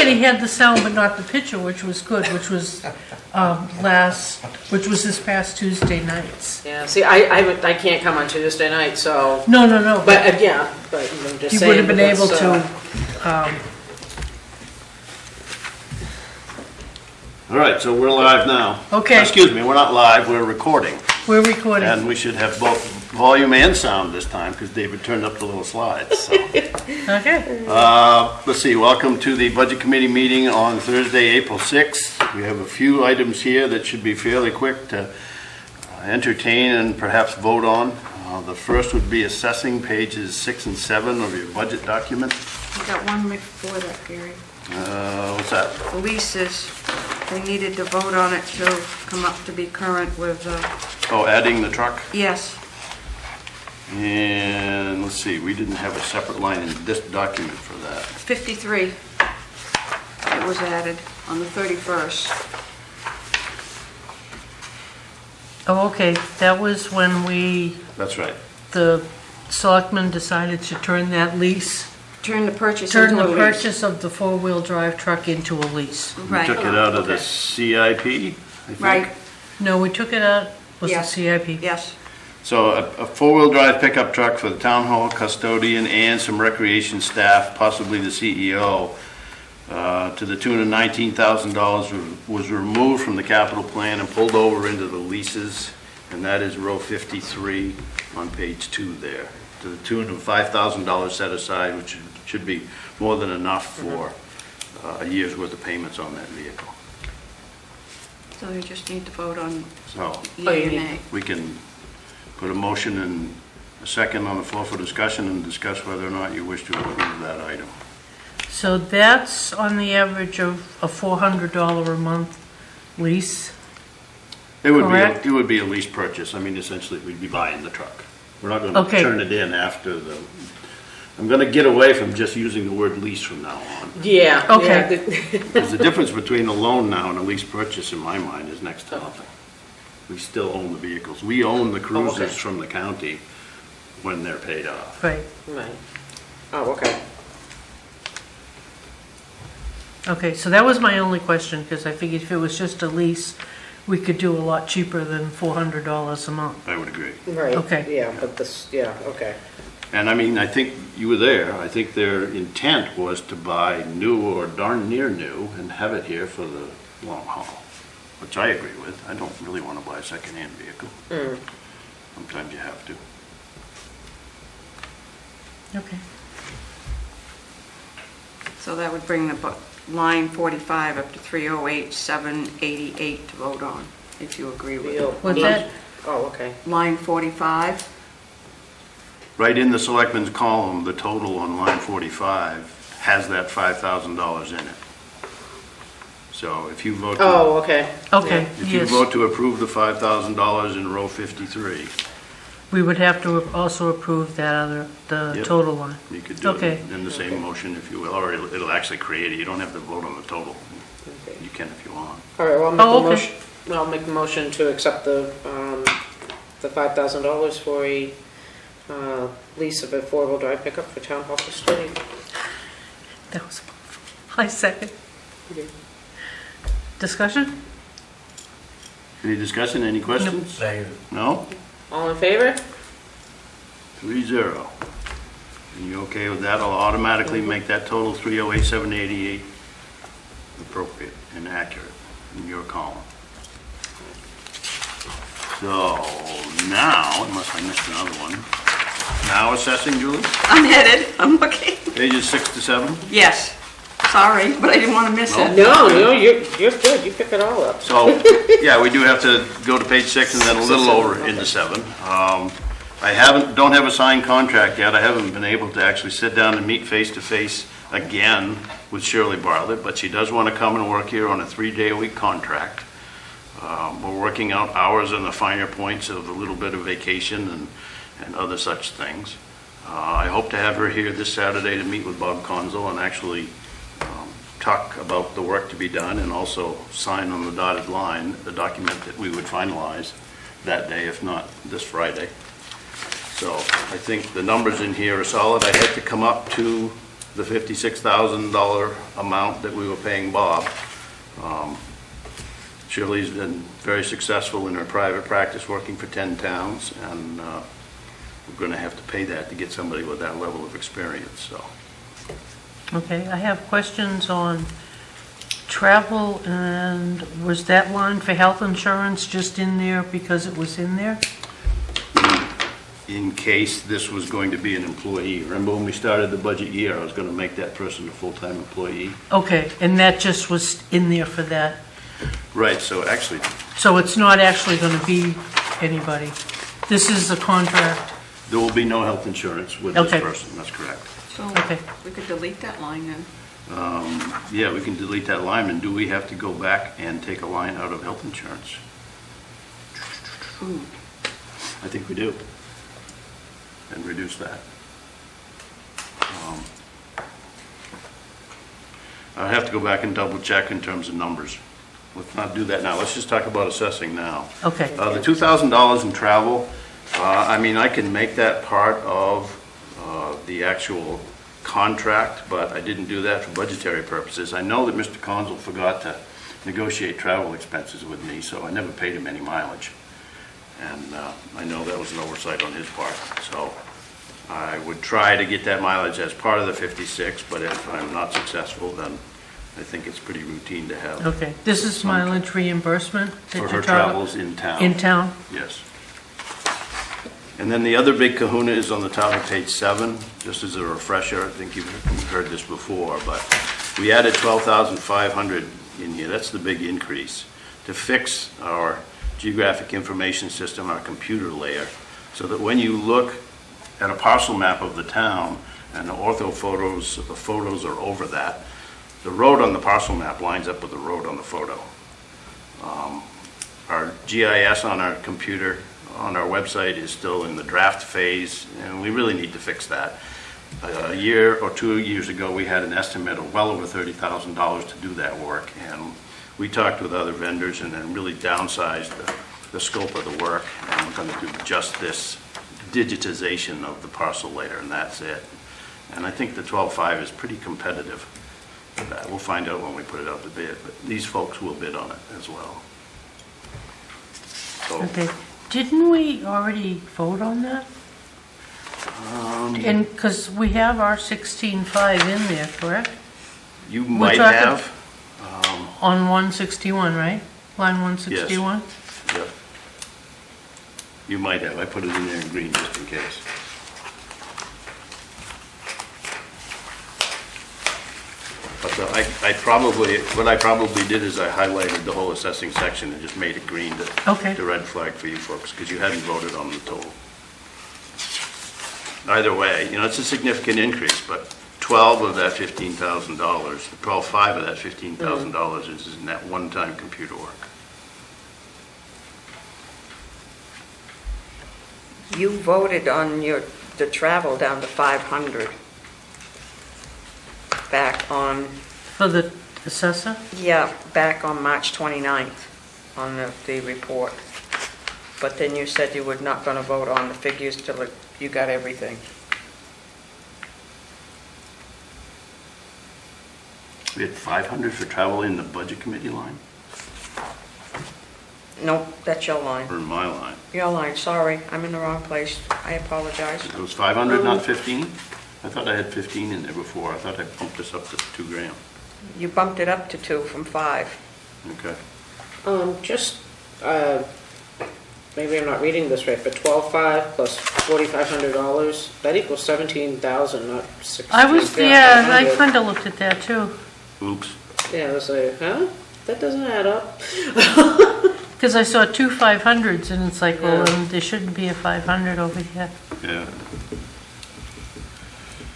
said he had the sound but not the picture, which was good, which was this past Tuesday nights. Yeah, see, I can't come on Tuesday night, so, No, but, yeah, but I'm just he saying. would have been able because, to, All right, so we're live now. Okay. Excuse me, we're not live, we're recording. we're recording. And we should have both volume and sound this time because David turned up the little slides. So. Okay, Let's see, welcome to the Budget Committee meeting on Thursday, April 6th. We have a few items here that should be fairly quick to entertain and perhaps vote on. The first would be assessing pages 6 and 7 of your budget document. We got one before that, Gary. What's that? The leases, they needed to vote on it to come up to be current with, Oh, adding the truck. yes, And let's see, we didn't have a separate line in this document for that. 53. It was added on the 31st. oh, okay, that was when That's right. the selectmen decided to turn that lease, Turn the purchase turn into a the lease. purchase of the four-wheel drive truck into a lease. We Right. took it out of the Okay. CIP, I think. Right, No, we took it out, was the Yes. CIP? yes. So a four-wheel drive pickup truck for the town hall custodian and some recreation staff, possibly the CEO, to the tune of $19,000 was removed from the capital plan and pulled over into the leases, and that is row 53 on page 2 there, to the tune of $5,000 set aside, which should be more than enough for a year's worth of payments on that vehicle. So you just need to vote on So yea you or need- nay. we can put a motion and a second on the floor for discussion and discuss whether or not you wish to approve that item. So that's on the average of a $400 a month lease? Correct. It would be a lease purchase. I mean, essentially, we'd be buying the truck. We're not gonna Okay. turn it in after I'm gonna get away from just using the word lease from now on. Yeah. Okay. Yeah, Because the difference between a loan now and a lease purchase, in my mind, is next to nothing. We still own the vehicles. We own the cruisers okay. from the county when they're paid off. Right, Right. Oh, okay. okay, so that was my only question, because I figured if it was just a lease, we could do a lot cheaper than $400 a month. I would agree. Right. Okay. Yeah, but this, yeah, okay. And I mean, I think you were there. I think their intent was to buy new or darn near new and have it here for the long haul, which I agree with. I don't really want to buy a secondhand vehicle. Sometimes you have to. Okay. So that would bring the line 45 up to 308,788 to vote on, if you agree with it. What's that? Oh, okay. Line 45, Right in the selectmen's column, the total on line 45 has that $5,000 in it. So if you vote, Oh, okay. Okay, if you yes. vote to approve the $5,000 in row 53, We would have to also approve the Yep. total line. you could do Okay. it in the same motion if you will, or it'll actually create it. You don't have to vote on the total. Okay. You can if you want. All right, well, I'll make Oh, a okay. motion, well, I'll make a motion to accept the $5,000 for a lease of a four-wheel drive pickup for town hall custodian. That was, I second. Discussion? Any discussion, any questions? No? All in favor? 3-0. And you okay with that? I'll automatically make that total 308,788 appropriate and accurate in your column. So now, unless I missed another one, now assessing, Julie, I'm headed, I'm looking. pages 6 to 7. Yes, sorry, but I didn't want to miss No. it. No, you're good, you pick it all up. So, yeah, we do have to go to page 6 and then a little over into 7. I don't have a signed contract yet. I haven't been able to actually sit down and meet face-to-face again with Shirley Bartlett, but she does want to come and work here on a 3-day-a-week contract. We're working out hours and the finer points of a little bit of vacation and other such things. I hope to have her here this Saturday to meet with Bob Conzo and actually talk about the work to be done and also sign on the dotted line the document that we would finalize that day, if not this Friday. So I think the numbers in here are solid. I had to come up to the $56,000 amount that we were paying Bob. Shirley's been very successful in her private practice, working for 10 towns, and we're going to have to pay that to get somebody with that level of experience, so. Okay, I have questions on travel, and was that line for health insurance just in there because it was in there? In case this was going to be an employee. Remember when we started the budget year, I was going to make that person a full-time employee? Okay, and that just was in there for that? Right, so actually, So it's not actually going to be anybody? This is a contract? there will be no health insurance with this Okay. person, that's correct. So Okay. we could delete that line then. Yeah, we can delete that line, and do we have to go back and take a line out of health insurance? I think we do. And reduce that. I have to go back and double check in terms of numbers. Let's not do that now, let's just talk about assessing now. Okay, The $2,000 in travel, I mean, I can make that part of the actual contract, but I didn't do that for budgetary purposes. I know that Mr. Consul forgot to negotiate travel expenses with me, so I never paid him any mileage. And I know that was an oversight on his part. So I would try to get that mileage as part of the 56, but if I'm not successful, then I think it's pretty routine to have okay. This is mileage reimbursement that for you're her talking? travels in town. In town? Yes. And then the other big kahuna is on the top of page 7, just as a refresher. I think you've heard this before, but we added 12,500 in here. That's the big increase to fix our geographic information system, our computer layer, so that when you look at a parcel map of the town and the ortho photos, the photos are over that, the road on the parcel map lines up with the road on the photo. Our GIS on our computer, on our website, is still in the draft phase, and we really need to fix that. A year or 2 years ago, we had an estimate of well over $30,000 to do that work, and we talked with other vendors and then really downsized the scope of the work, and we're going to do just this digitization of the parcel layer, and that's it. And I think the 12.5 is pretty competitive. We'll find out when we put it out to bid, but these folks will bid on it as well. So, Okay. Didn't we already vote on that? And, because we have our 16.5 in there, correct? you might talking- have, On 161, right? Line 161? yeah. You might have, I put it in there in green just in case. But what I probably did is I highlighted the whole assessing section and just made it green Okay. to red flag for you folks, because you hadn't voted on the total. Either way, it's a significant increase, but 12 of that $15,000, 12.5 of that $15,000 is in that one-time computer work. You voted on the travel down to 500 back on, For the assessor? yeah, back on March 29th on the report. But then you said you were not going to vote on the figures till you got everything. We had 500 for travel in the budget committee line, Nope, that's your line. or in my line? Your line, sorry, I'm in the wrong place. I apologize. It was 500, not 15? I thought I had 15 in there before. I thought I bumped this up to $2,000. You bumped it up to 2 from 5. Okay. Maybe I'm not reading this right, but 12.5 plus $4,500, that equals 17,000, not 16,500. I kind of looked at that too. Oops. Yeah, I was like, huh? That doesn't add up. Because I saw two 500s and it's like, well, Yeah. there shouldn't be a 500 over here. Yeah.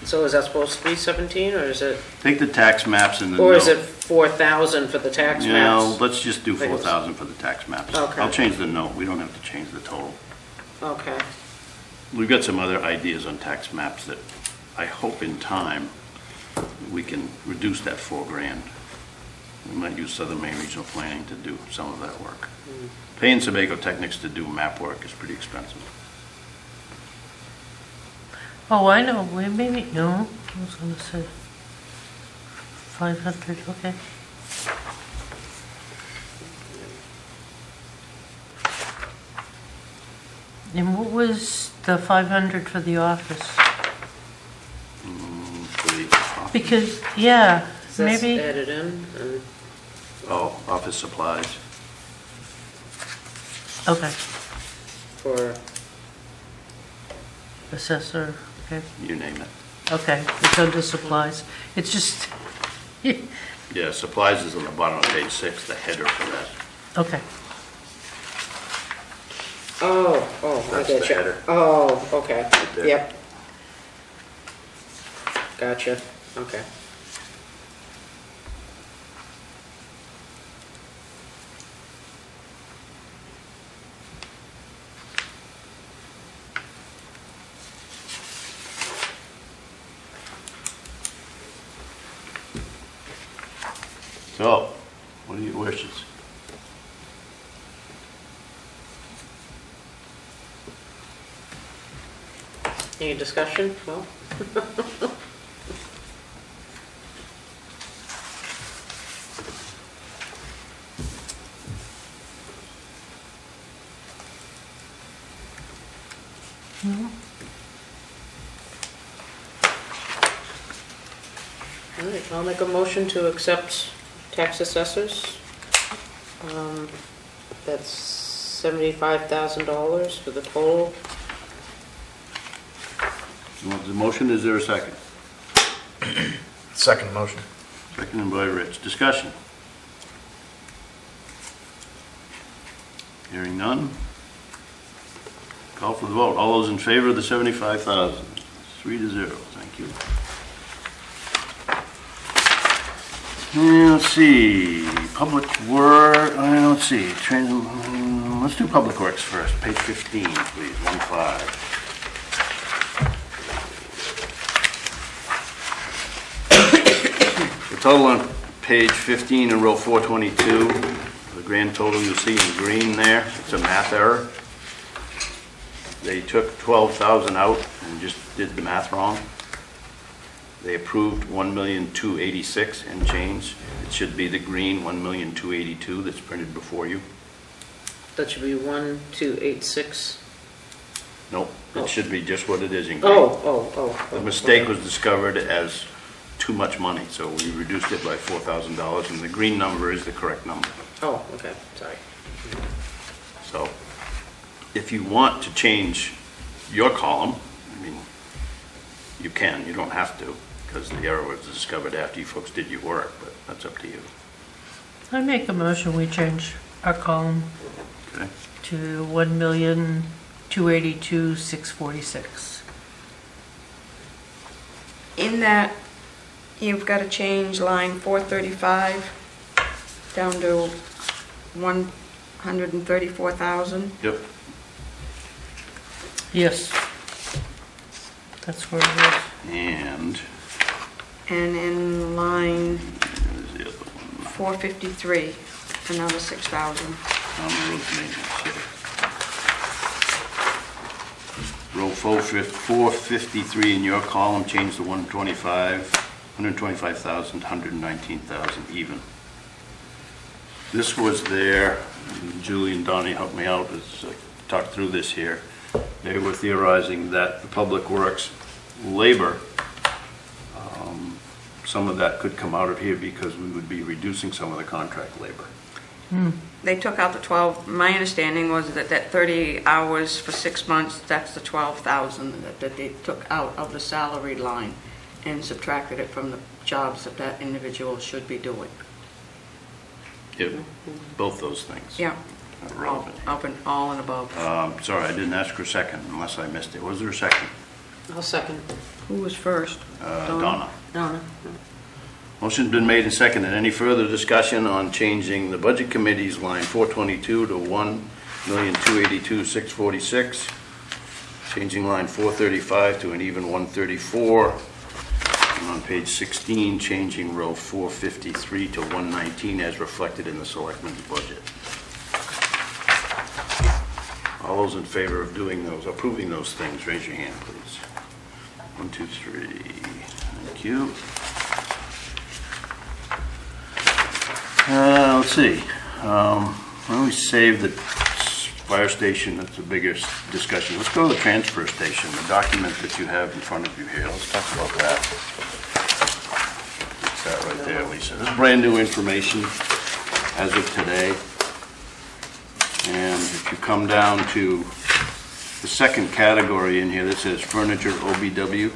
So is that supposed to be 17, or is it, Take the tax maps and the or is note. it 4,000 for the tax No, maps? let's just do Think it's- 4,000 for the tax maps. Okay. I'll change the note. We don't have to change the total. Okay. We've got some other ideas on tax maps that I hope in time we can reduce that $4,000. We might use Southern Maine Regional Planning to do some of that work. Paying Sebago Technics to do map work is pretty expensive. Oh, I know, maybe, no, I was going to say, 500, okay. And what was the 500 for the office? For the office. Because, yeah, So that's maybe, added in, and Oh, office supplies. okay, for, assessor, okay, You name it. okay, it's under supplies. It's just, Yeah, supplies is on the bottom of page 6, the header for that. okay, I That's the get you. header. Oh, okay, Right there. yep. Gotcha, okay. So, what are your wishes? Any discussion? No? All right, I'll make a motion to accept tax assessors. That's $75,000 for the total. You want the motion, is there a second? Second motion. Seconded by Rich. Discussion? Hearing none? Call for the vote. All those in favor of the 75,000? 3-0, thank you. Let's see, Public Work, let's see, let's do Public Works first, page 15, please, 1-5. The total on page 15 in row 422, the grand total you see in green there, it's a math error. They took 12,000 out and just did the math wrong. They approved 1,286,000 and change. It should be the green 1,282,000 that's printed before you. That should be 1286. Nope, Oh. it should be just what it is in green. Oh. The mistake was discovered as too much money, so we reduced it by $4,000, and the green number is the correct number. Oh, okay, sorry. So if you want to change your column, I mean, you can, you don't have to, because the error was discovered after you folks did your work, but that's up to you. I make a motion, we change our column Okay? to 1,282,646. In that, you've got to change line 435 down to 134,000. Yep. Yes. That's where it is. And And in line there's the other one, 453, another 6,000. on the road maintenance, yeah. Row 453 in your column, change to 125,000, 119,000 even. This was there, and Julie and Donnie helped me out as I talked through this here. They were theorizing that the Public Works labor, some of that could come out of here because we would be reducing some of the contract labor. They took out the 12, my understanding was that 30 hours for 6 months, that's the 12,000 that they took out of the salary line and subtracted it from the jobs that individual should be doing. Yep, both those things. Yeah, are all relevant. up and all and above. Sorry, I didn't ask for a second unless I missed it. Was there a second? I'll second. Who was first? Donna. Donna. Motion's been made and seconded. Any further discussion on changing the Budget Committee's line 422 to 1,282,646? Changing line 435 to an even 134. And on page 16, changing row 453 to 119 as reflected in the Selectmen's budget. All those in favor of doing those, approving those things, raise your hand, please. 1, 2, 3. Thank you. Let's see. Well, we saved the fire station, that's the biggest discussion. Let's go to the transfer station, the document that you have in front of you here. Let's talk about that. It's that right there, Lisa. This is brand new information as of today. And if you come down to the second category in here that says furniture OBW,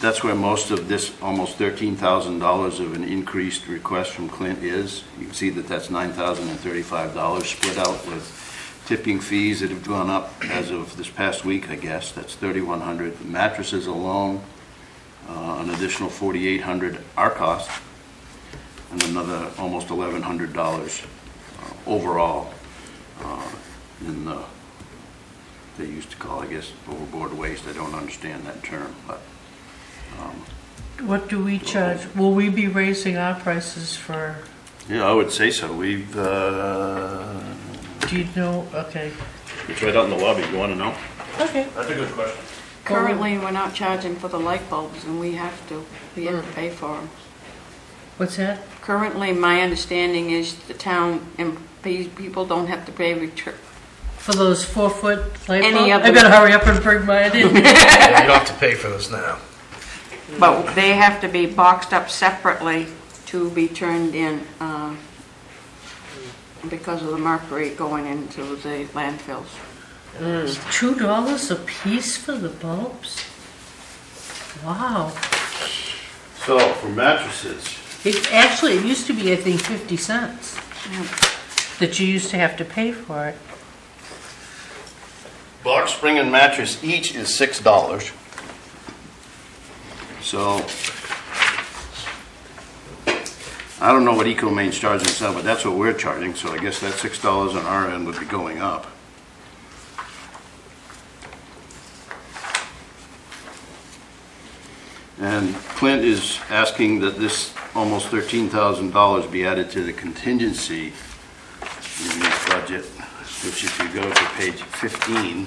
that's where most of this, almost $13,000 of an increased request from Clint is. You can see that that's $9,035 split out with tipping fees that have gone up as of this past week, I guess. That's $3,100. Mattresses alone, an additional $4,800 our cost, and another almost $1,100 overall in the, they used to call, I guess, overboard waste. I don't understand that term, but What do we charge? Will we be raising our prices for, yeah, I would say so. We've, do you know? Okay. it's right out in the lobby. You want to know? Okay. That's a good question. Currently, we're not charging for the light bulbs, and we have to pay for them. What's that? Currently, my understanding is the town and people don't have to pay For those 4-foot light Any bulbs? of I them. better hurry up and bring mine in. Yeah, you don't have to pay for those now. but they have to be boxed up separately to be turned in because of the mercury going into the landfills. $2 a piece for the bulbs? Wow. So, for mattresses, It used to be, I think, 50 cents that you used to have to pay for it. box spring and mattress each is $6. So, I don't know what EcoMain's charging us now, but that's what we're charging, so I guess that $6 on our end would be going up. And Clint is asking that this almost $13,000 be added to the contingency in the budget, which if you go to page 15,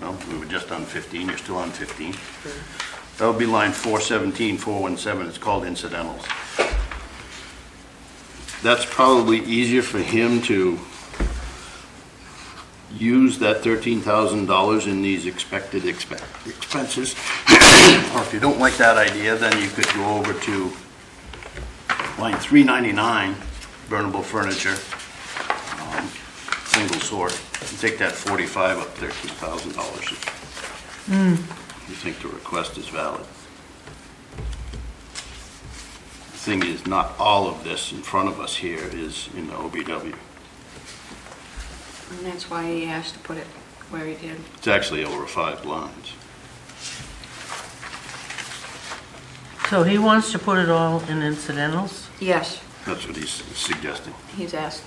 well, we were just on 15, you're still on 15. That would be line 417, 417, it's called incidentals. That's probably easier for him to use that $13,000 in these expected expenses. Or if you don't like that idea, then you could go over to line 399, burnable furniture, single source, and take that 45 up $13,000. You think the request is valid. The thing is, not all of this in front of us here is in the OBW. And that's why he asked to put it where he did. It's actually over 5 lines. So he wants to put it all in incidentals? Yes, That's what he's suggesting. he's asked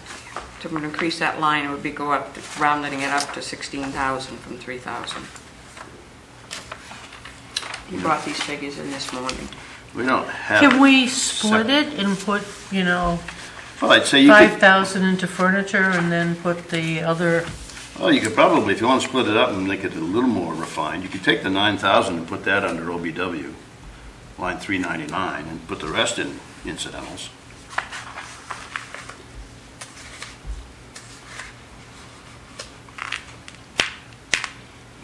to increase that line, it would be go up, rounding it up to 16,000 from 3,000. He brought these figures in this morning. We don't have. Can we split it and put, Well, I'd say you could, 5,000 into furniture and then put the other, well, you could probably, if you want to split it up and make it a little more refined, you could take the 9,000 and put that under OBW, line 399, and put the rest in incidentals.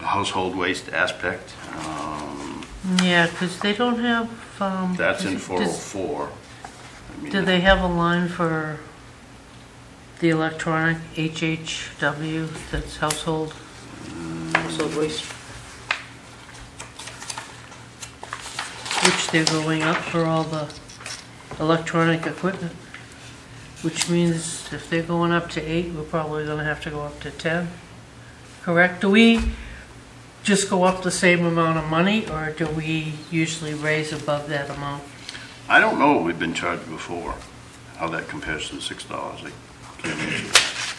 The household waste aspect, yeah, because they don't have, that's in does- 404. I mean, Do they have a line for the electronic HHW, that's household? Household waste. Which they're going up for all the electronic equipment. Which means if they're going up to 8, we're probably gonna have to go up to 10. Correct? Do we just go up the same amount of money, or do we usually raise above that amount? I don't know what we've been charged before, how that compares to the $6. I can't answer that.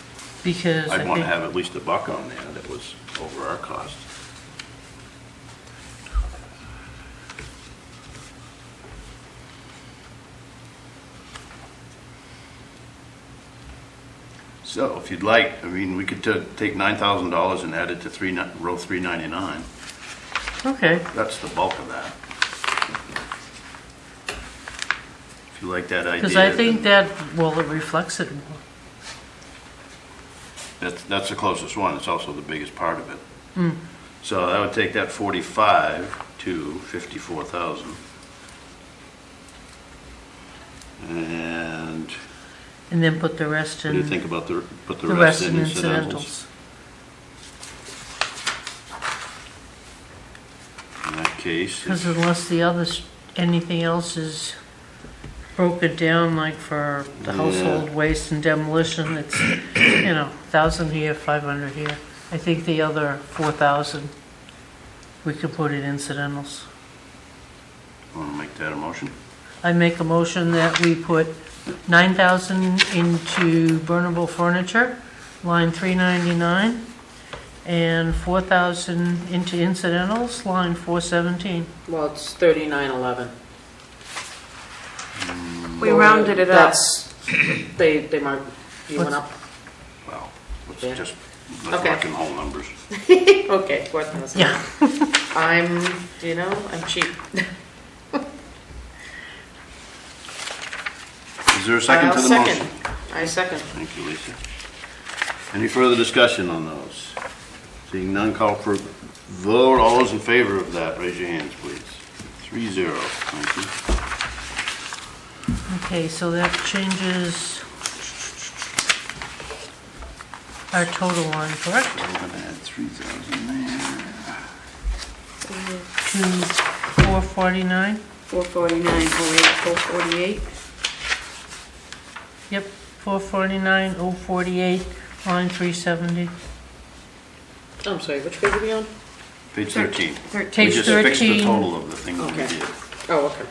Because I I'd want to think, have at least a buck on there that was over our cost. So if you'd like, I mean, we could take $9,000 and add it to row 399. okay, That's the bulk of that. If You like that idea? Because I think that, well, it reflects it more. That's the closest one, it's also the biggest part of it. Mm. So that would take that 45 to 54,000. And And then put the rest what do you in, think about put the the rest rest in in incidentals? incidentals. In that case, Because unless the others, anything else is broken down, like for the Yeah. household waste and demolition, it's, 1,000 here, 500 here. I think the other 4,000, we could put in incidentals. want to make that a motion? I make a motion that we put 9,000 into burnable furniture, line 399, and 4,000 into incidentals, line 417. Well, it's 3911. We rounded it up. That's, they marked, you went What's- up? Well, let's Yeah. just, let's Okay. work in whole numbers. Okay, 4,000. Yeah. I'm cheap. Is there a second to the I'll motion? second. I second. Thank you, Lisa. Any further discussion on those? Seeing none, call for vote. All those in favor of that, raise your hands, please. 3-0, thank you. Okay, so that changes our total line, correct? We're gonna add 3,000 there. To 449? 449, 448. Yep, 449, 048, line 370. I'm sorry, which page are we on? Page 13. We Page just fixed the 13. total of the things we Okay. did. Oh, okay.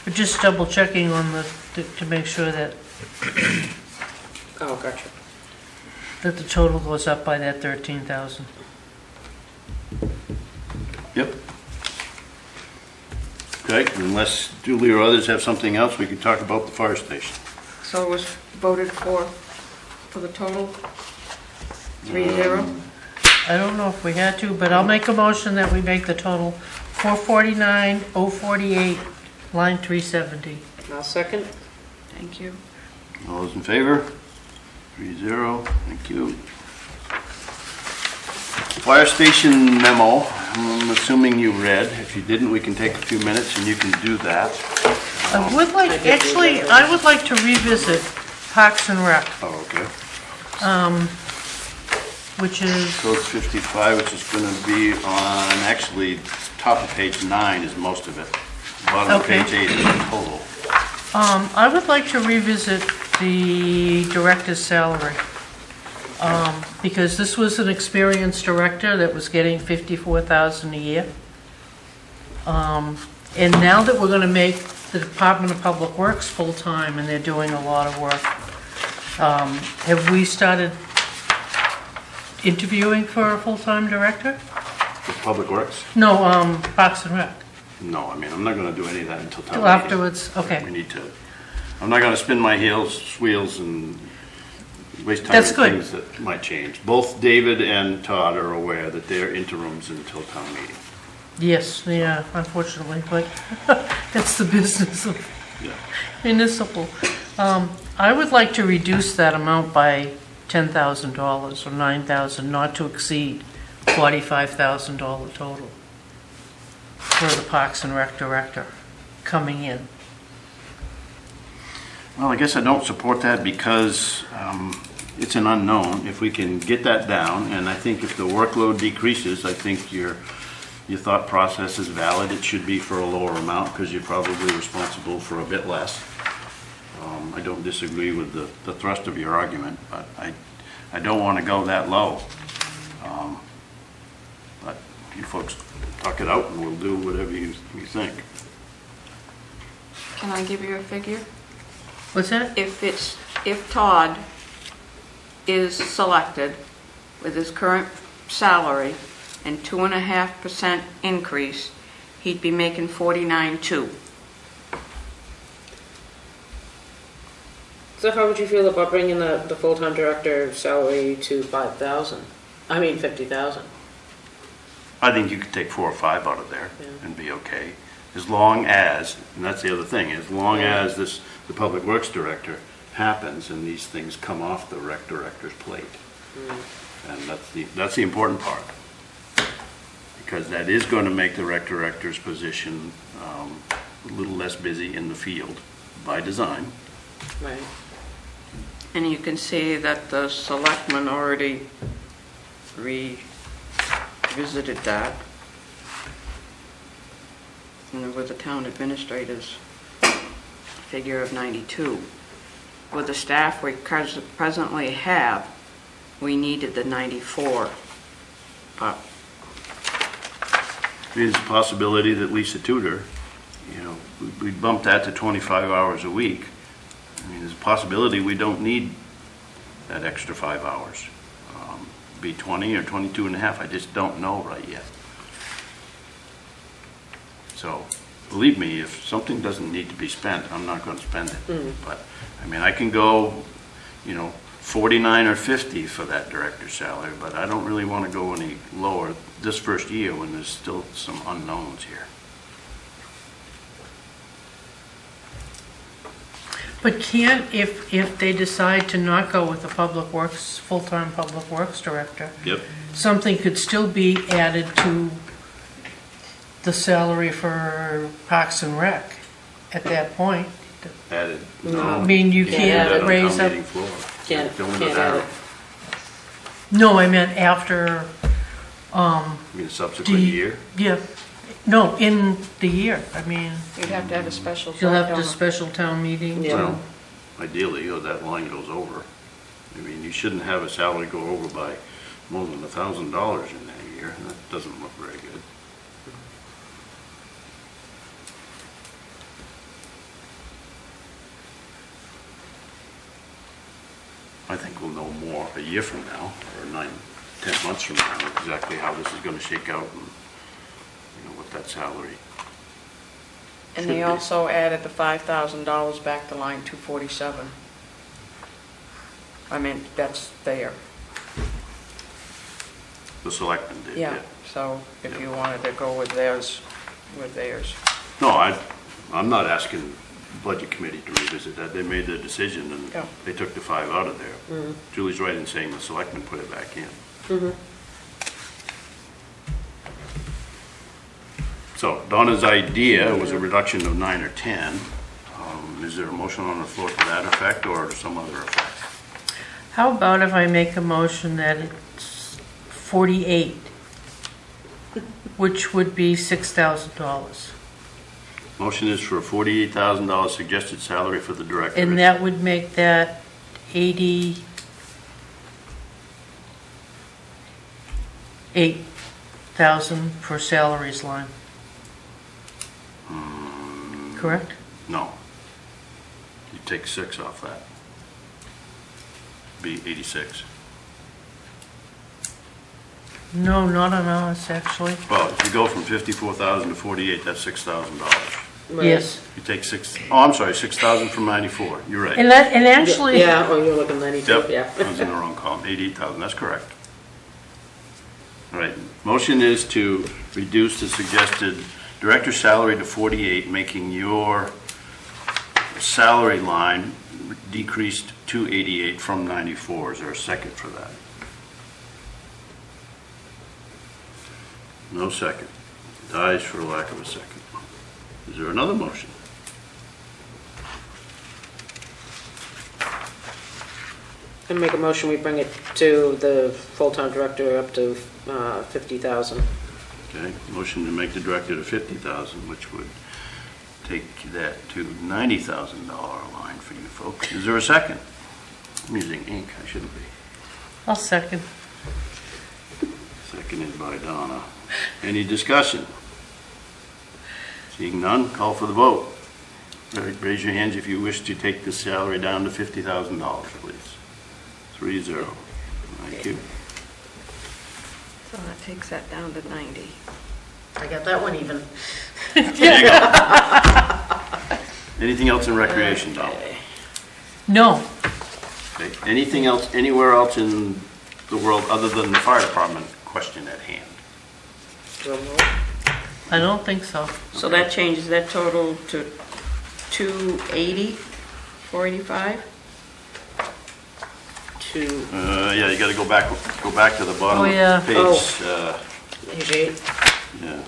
We're just double checking on to make sure that Oh, gotcha. the total goes up by that 13,000. Yep. Okay, unless Julie or others have something else, we can talk about the fire station. So it was voted for the total? 3-0? I don't know if we had to, but I'll make a motion that we make the total 449, 048, line 370. I'll second. Thank you. All those in favor? 3-0, thank you. Fire station memo, I'm assuming you read. If you didn't, we can take a few minutes and you can do that. I would like, actually, I would like to revisit Parks and Rec, Oh, okay. which is, Code 55, which is going to be on, actually, top of page 9 is most of it. Bottom of Okay. page 8 is the total. I would like to revisit the director's salary. Because this was an experienced director that was getting $54,000 a year. And now that we're gonna make the Department of Public Works full-time and they're doing a lot of work, have we started interviewing for a full-time director? For Public Works? No, Parks and Rec, No, I mean, I'm not going to do any of that until town till meeting. afterwards, We okay. need to, I'm not going to spin my wheels and waste time That's on good. things that might change. Both David and Todd are aware that they're interims until town meeting. Yes, yeah, unfortunately, but that's the business of Yeah. municipal. I would like to reduce that amount by $10,000 or $9,000, not to exceed $45,000 total for the Parks and Rec director coming in. Well, I guess I don't support that because it's an unknown. If we can get that down, and I think if the workload decreases, I think your thought process is valid. It should be for a lower amount because you're probably responsible for a bit less. I don't disagree with the thrust of your argument, but I don't want to go that low. But you folks talk it out and we'll do whatever you think. Can I give you a figure? What's that? If Todd is selected with his current salary and 2.5% increase, he'd be making 49.2. So how would you feel about bringing the full-time director salary to 5,000? I mean 50,000. I think you could take 4 or 5 out of there Yeah. and be okay. As long as, and that's the other thing, as long Yeah. as the Public Works Director happens and these things come off the rec director's plate. And that's the important part. Because that is going to make the rec director's position a little less busy in the field by design. Right. And you can see that the selectmen already revisited that. And with the town administrator's figure of 92. With the staff we presently have, we needed the 94 up. There's a possibility that Lisa Tudor, we bump that to 25 hours a week. I mean, there's a possibility we don't need that extra 5 hours. Be 20 or 22 and a half, I just don't know right yet. So, believe me, if something doesn't need to be spent, I'm not going to spend it. But, I mean, I can go, 49 or 50 for that director's salary, but I don't really want to go any lower this first year when there's still some unknowns here. But can't, if they decide to not go with the Public Works, full-time Public Works Director, Yep. something could still be added to the salary for Parks and Rec at that point? Added. I mean, you Can't can't add it. raise up, Can't Don't add add it. no, I meant after, I mean, subsequent Do- year. yeah, no, in the year, I mean, You'd have to have a special. you'll have vote the on it. special town meeting. Yeah. Well, ideally, that line goes over. I mean, you shouldn't have a salary go over by more than $1,000 in that year. That doesn't look very good. I think we'll know more a year from now, or 9, 10 months from now, exactly how this is going to shake out and, what that salary. And should they be. also added the $5,000 back to line 247. I mean, that's there. The selectmen did, yeah. So if Yeah. you wanted to go with theirs, No, I'm not asking Budget Committee to revisit that. They made their decision and Yeah. they took the 5 out of there. Julie's right in saying the selectmen put it back in. So Donna's idea was a reduction of 9 or 10. Is there a motion on the floor to that effect or some other effect? How about if I make a motion that it's 48, which would be $6,000? Motion is for a $48,000 suggested salary for the director. And that would make that 88,000 for salaries line. Correct? No. You take 6 off that. Be 86. No, not on ours, actually. Well, if you go from 54,000 to 48, that's $6,000. Right. Yes. You take 6,000 from 94, you're right. And actually, Yeah, oh, you're looking 92, Yep, yeah. I was in the wrong column, 88,000, that's correct. All right, motion is to reduce the suggested director's salary to 48, making your salary line decreased to 88 from 94. Is there a second for that? No second. Dies for lack of a second. Is there another motion? I make a motion, we bring it to the full-time director up to 50,000. Okay, motion to make the director to 50,000, which would take that to $90,000 line for you folks. Is there a second? I'm using ink, I shouldn't be. I'll second. Seconded by Donna. Any discussion? Seeing none, call for the vote. Raise your hands if you wish to take the salary down to $50,000, please. 3-0. Thank you. So that takes that down to 90. I got that one even. There you go. Anything else in recreation, Tom? No, Okay. Anything else, anywhere else in the world other than the fire department question at hand? Drum roll. I don't think so. So that changes that total to 280. 485? To Yeah, you gotta go back to the bottom Oh, yeah. of page, page 8. yeah.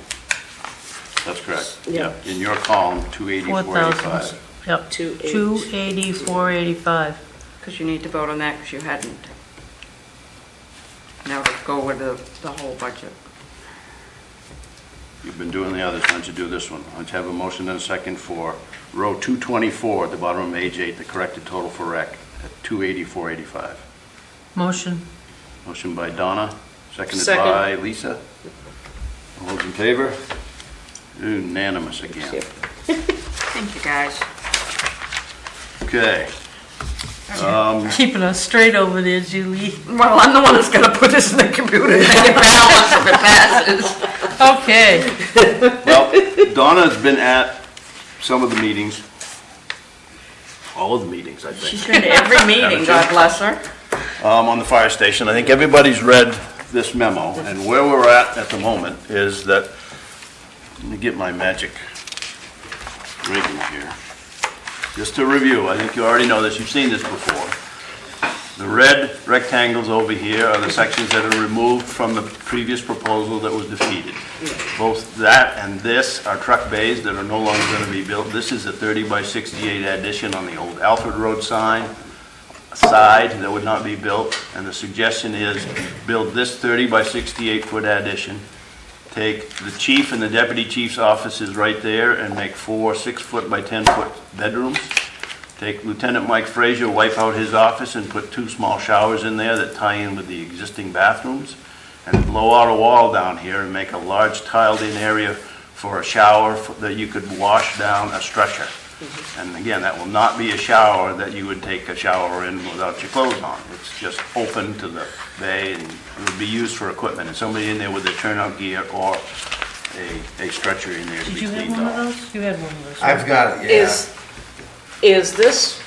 That's correct. Yeah. In your column, 280,485. 4,000, yep. 280. 280,485. Because you need to vote on that because you hadn't. Now to go with the whole budget. You've been doing the others, why don't you do this one? Why don't you have a motion and a second for row 224 at the bottom of page 8, the corrected total for rec at 280,485. Motion. Motion by Donna, seconded Second. by Lisa. All those in favor? Unanimous again. Yep. Thank you, guys. Okay. Keeping us straight over there, Julie. Well, I'm the one that's gonna put this in the computer and make it balance if it passes. Okay. Well, Donna's been at some of the meetings, all of the meetings, I She's think, been to every meeting, God bless her. on the fire station. I think everybody's read this memo, and where we're at the moment is that, let me get my magic rigging here. Just to review, I think you already know this, you've seen this before. The red rectangles over here are the sections that are removed from the previous proposal that was defeated. Both that and this are truck bays that are no longer going to be built. This is a 30 by 68 addition on the old Alfred Road side that would not be built. And the suggestion is build this 30 by 68 foot addition. Take the chief and the deputy chief's offices right there and make 4 6-foot by 10-foot bedrooms. Take Lieutenant Mike Frazier, wipe out his office and put 2 small showers in there that tie in with the existing bathrooms. And blow out a wall down here and make a large tiled-in area for a shower that you could wash down a stretcher. And again, that will not be a shower that you would take a shower in without your clothes on. It's just open to the bay and it would be used for equipment. And somebody in there with their turnout gear or a stretcher in there to Did be you have cleaned one of off. those? You had one of those. right? I've got it, yeah. Is this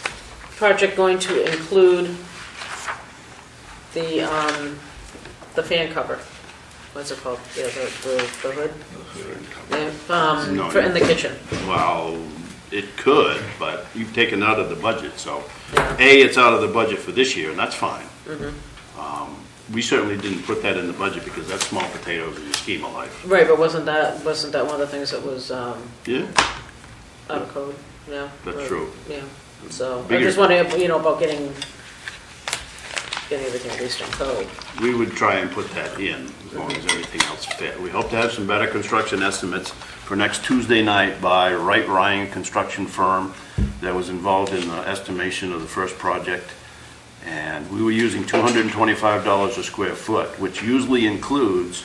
project going to include the fan cover? What's it called? Yeah, the hood? Yeah, No, in the kitchen. Well, it could, but you've taken out of the budget, so. Yeah. A, it's out of the budget for this year, and that's fine. We certainly didn't put that in the budget because that's small potatoes in the scheme of life. Right, but wasn't that one of the things that was Yeah, out of code? Yeah. That's Or- true. Yeah, so I'm Bigger- just wondering, about getting everything at least in code. we would try and put that in as long as everything else fit. We hope to have some better construction estimates for next Tuesday night by Wright Ryan Construction Firm that was involved in the estimation of the first project. And we were using $225 a square foot, which usually includes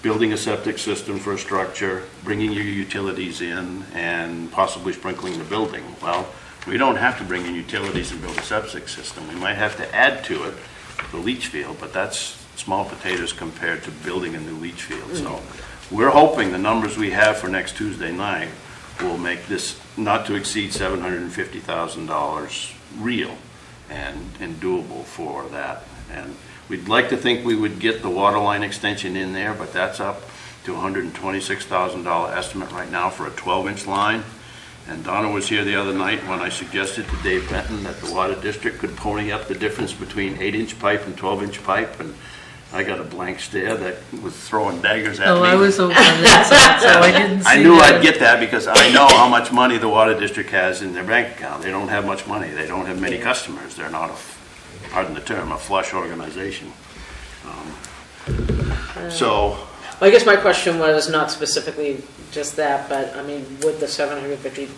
building a septic system for a structure, bringing your utilities in, and possibly sprinkling the building. Well, we don't have to bring in utilities and build a septic system. We might have to add to it the leach field, but that's small potatoes compared to building a new leach field. So we're hoping the numbers we have for next Tuesday night will make this not to exceed $750,000 real and doable for that. And we'd like to think we would get the water line extension in there, but that's up to $126,000 estimate right now for a 12-inch line. And Donna was here the other night when I suggested to Dave Benton that the water district could pony up the difference between 8-inch pipe and 12-inch pipe, and I got a blank stare that was throwing daggers at me. Oh, I was over on that side, so I didn't see I knew that. I'd get that because I know how much money the water district has in their bank account. They don't have much money. They don't have many customers. They're not, pardon the term, a flush organization. So, I guess my question was not specifically just that, but I mean, would the 750,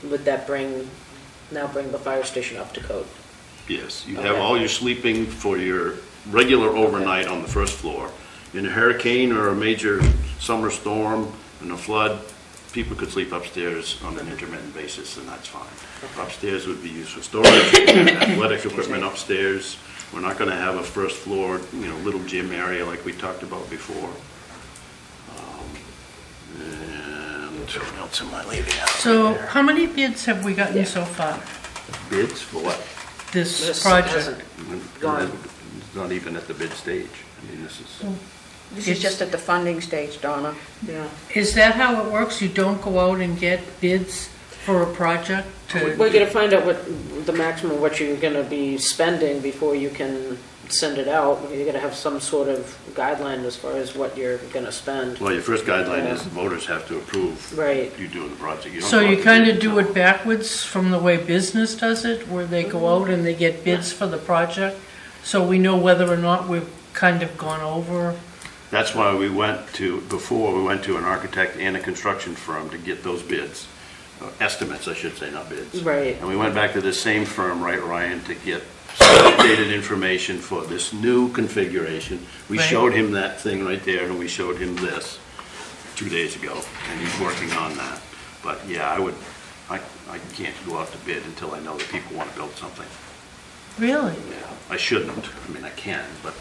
would that bring the fire station up to code? yes, you have Okay. all your sleeping for your regular overnight on the first floor. In a hurricane or a major summer storm and a flood, people could sleep upstairs on an intermittent basis, and that's fine. Upstairs would be used for storage, athletic equipment upstairs. We're not gonna have a first floor, little gym area like we talked about before. And what else am I leaving out? So right there? how many bids have we gotten Yeah. so far? Bids for what? This This project? hasn't gone. It's not even at the bid stage. I mean, this is, This is just at the funding stage, Donna. Yeah. Is that how it works? You don't go out and get bids for a project to, We're gonna find out what, the maximum, what you're gonna be spending before you can send it out. You're gonna have some sort of guideline as far as what you're gonna spend. Well, your first guideline is the voters have to approve Right. you doing the project. You don't so go you out to kind bid of do until- it backwards from the way business does it, where they go out and they get bids for the project? So we know whether or not we've kind of gone over. That's why we went to, before, we went to an architect and a construction firm to get those bids, estimates, I should say, not bids. Right. And we went back to the same firm, Right Ryan, to get some updated information for this new configuration. We Right. showed him that thing right there, and we showed him this 2 days ago, and he's working on that. But yeah, I can't go out to bid until I know that people want to build something. Really? Yeah, I shouldn't, I mean, I can, but,